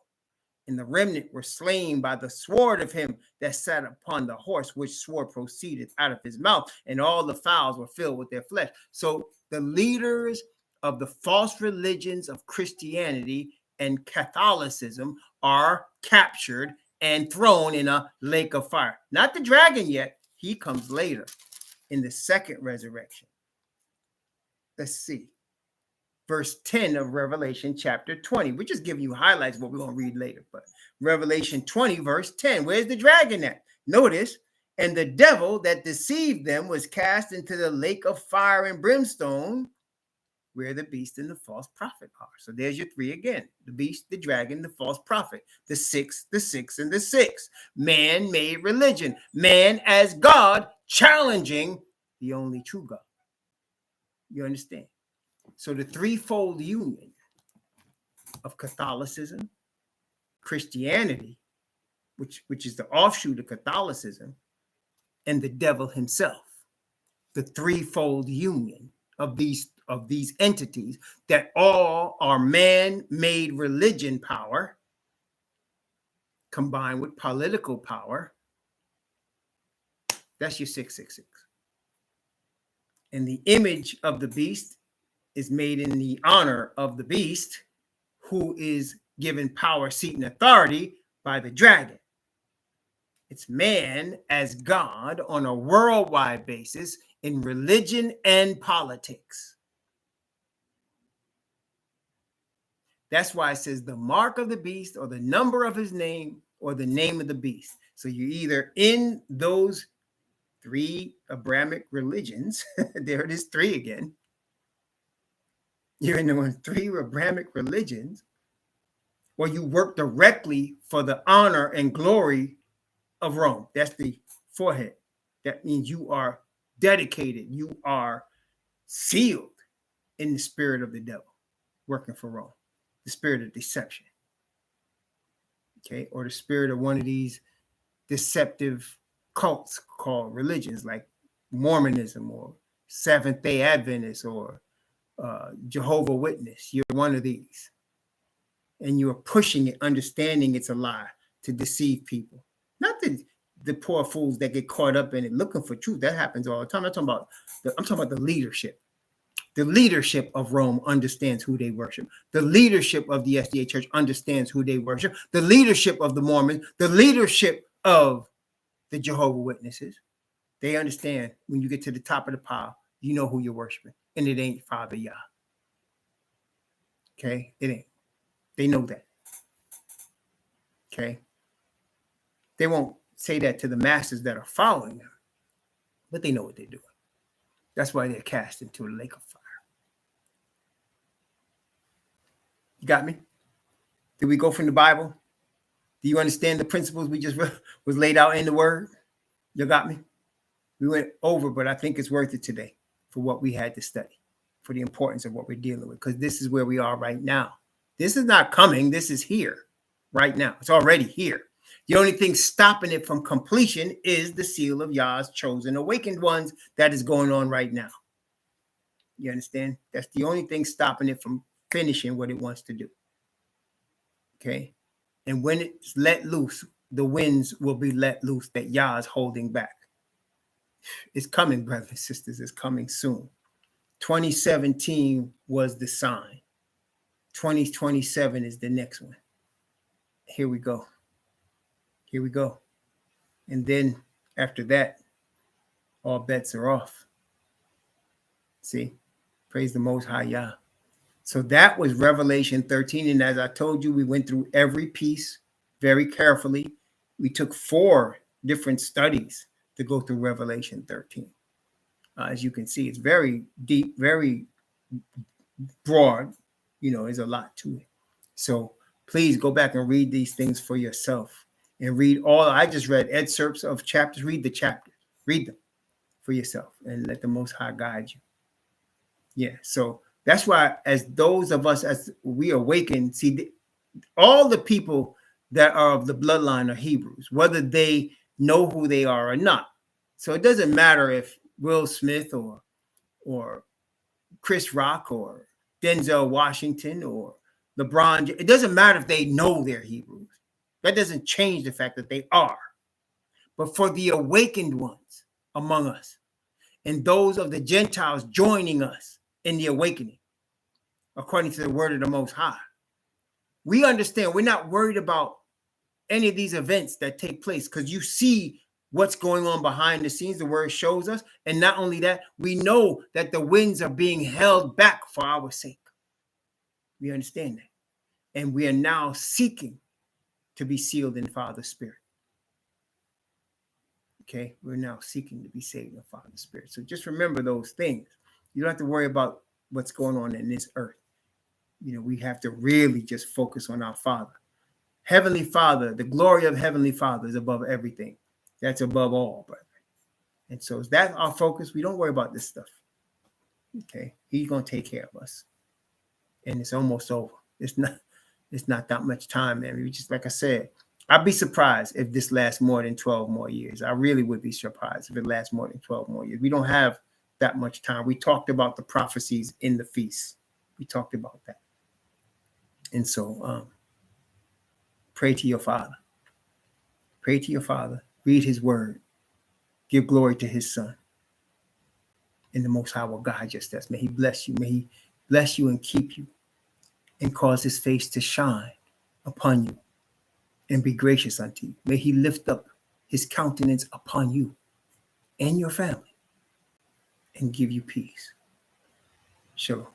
And the remnant were slain by the sword of him that sat upon the horse, which sword proceeded out of his mouth, and all the fowls were filled with their flesh. So the leaders of the false religions of Christianity and Catholicism are captured and thrown in a lake of fire. Not the dragon yet. He comes later in the second resurrection. Let's see. Verse 10 of Revelation chapter 20. We're just giving you highlights of what we're going to read later. But Revelation 20, verse 10. Where's the dragon at? Notice, and the devil that deceived them was cast into the lake of fire and brimstone, where the beast and the false prophet are. So there's your 3 again. The beast, the dragon, the false prophet. The 6, and the 6. Man-made religion. Man as God challenging the only true God. You understand? So the threefold union of Catholicism, Christianity, which is the offshoot of Catholicism, and the devil himself. The threefold union of these entities that all are man-made religion power combined with political power. That's your 666. And the image of the beast is made in the honor of the beast, who is given power, seat, and authority by the dragon. It's man as God on a worldwide basis in religion and politics. That's why it says the mark of the beast, or the number of his name, or the name of the beast. So you're either in those 3 Abrahamic religions. There it is, 3 again. You're in the 3 Abrahamic religions, or you work directly for the honor and glory of Rome. That's the forehead. That means you are dedicated. You are sealed in the spirit of the devil, working for Rome. The spirit of deception. Okay, or the spirit of one of these deceptive cults called religions like Mormonism or Seventh-day Adventists or Jehovah's Witness. You're one of these. And you're pushing it, understanding it's a lie to deceive people. Not the poor fools that get caught up in it looking for truth. That happens all the time. I'm talking about the leadership. The leadership of Rome understands who they worship. The leadership of the SDA Church understands who they worship. The leadership of the Mormons, the leadership of the Jehovah's Witnesses, they understand when you get to the top of the pile, you know who you're worshiping. And it ain't Father Yah. Okay? It ain't. They know that. Okay? They won't say that to the masses that are following them, but they know what they're doing. That's why they're cast into a lake of fire. You got me? Did we go from the Bible? Do you understand the principles we just was laid out in the Word? You got me? We went over, but I think it's worth it today for what we had to study, for the importance of what we're dealing with, because this is where we are right now. This is not coming. This is here right now. It's already here. The only thing stopping it from completion is the seal of Yah's chosen awakened ones that is going on right now. You understand? That's the only thing stopping it from finishing what it wants to do. Okay? And when it's let loose, the winds will be let loose that Yah is holding back. It's coming, brothers and sisters. It's coming soon. 2017 was the sign. 2027 is the next one. Here we go. Here we go. And then after that, all bets are off. See? Praise the Most High Yah. So that was Revelation 13. And as I told you, we went through every piece very carefully. We took 4 different studies to go through Revelation 13. As you can see, it's very deep, very broad. You know, there's a lot to it. So please go back and read these things for yourself and read all. I just read excerpts of chapters. Read the chapters. Read them for yourself and let the Most High guide you. Yeah, so that's why as those of us, as we awaken, see, all the people that are of the bloodline are Hebrews, whether they know who they are or not. So it doesn't matter if Will Smith or Chris Rock or Denzel Washington or LeBron, it doesn't matter if they know they're Hebrews. That doesn't change the fact that they are. But for the awakened ones among us and those of the Gentiles joining us in the awakening, according to the word of the Most High, we understand we're not worried about any of these events that take place because you see what's going on behind the scenes. The word shows us. And not only that, we know that the winds are being held back for our sake. We understand that. And we are now seeking to be sealed in Father's Spirit. Okay, we're now seeking to be saved in Father's Spirit. So just remember those things. You don't have to worry about what's going on in this earth. You know, we have to really just focus on our Father. Heavenly Father, the glory of Heavenly Father is above everything. That's above all, brother. And so is that our focus? We don't worry about this stuff. Okay, He's going to take care of us. And it's almost over. It's not that much time, man. We just, like I said, I'd be surprised if this lasts more than 12 more years. I really would be surprised if it lasts more than 12 more years. We don't have that much time. We talked about the prophecies in the feast. We talked about that. And so pray to your Father. Pray to your Father. Read His word. Give glory to His Son. And the Most High will guide your steps. May He bless you. May He bless you and keep you and cause His face to shine upon you and be gracious unto you. May He lift up His countenance upon you and your family and give you peace. Shalom.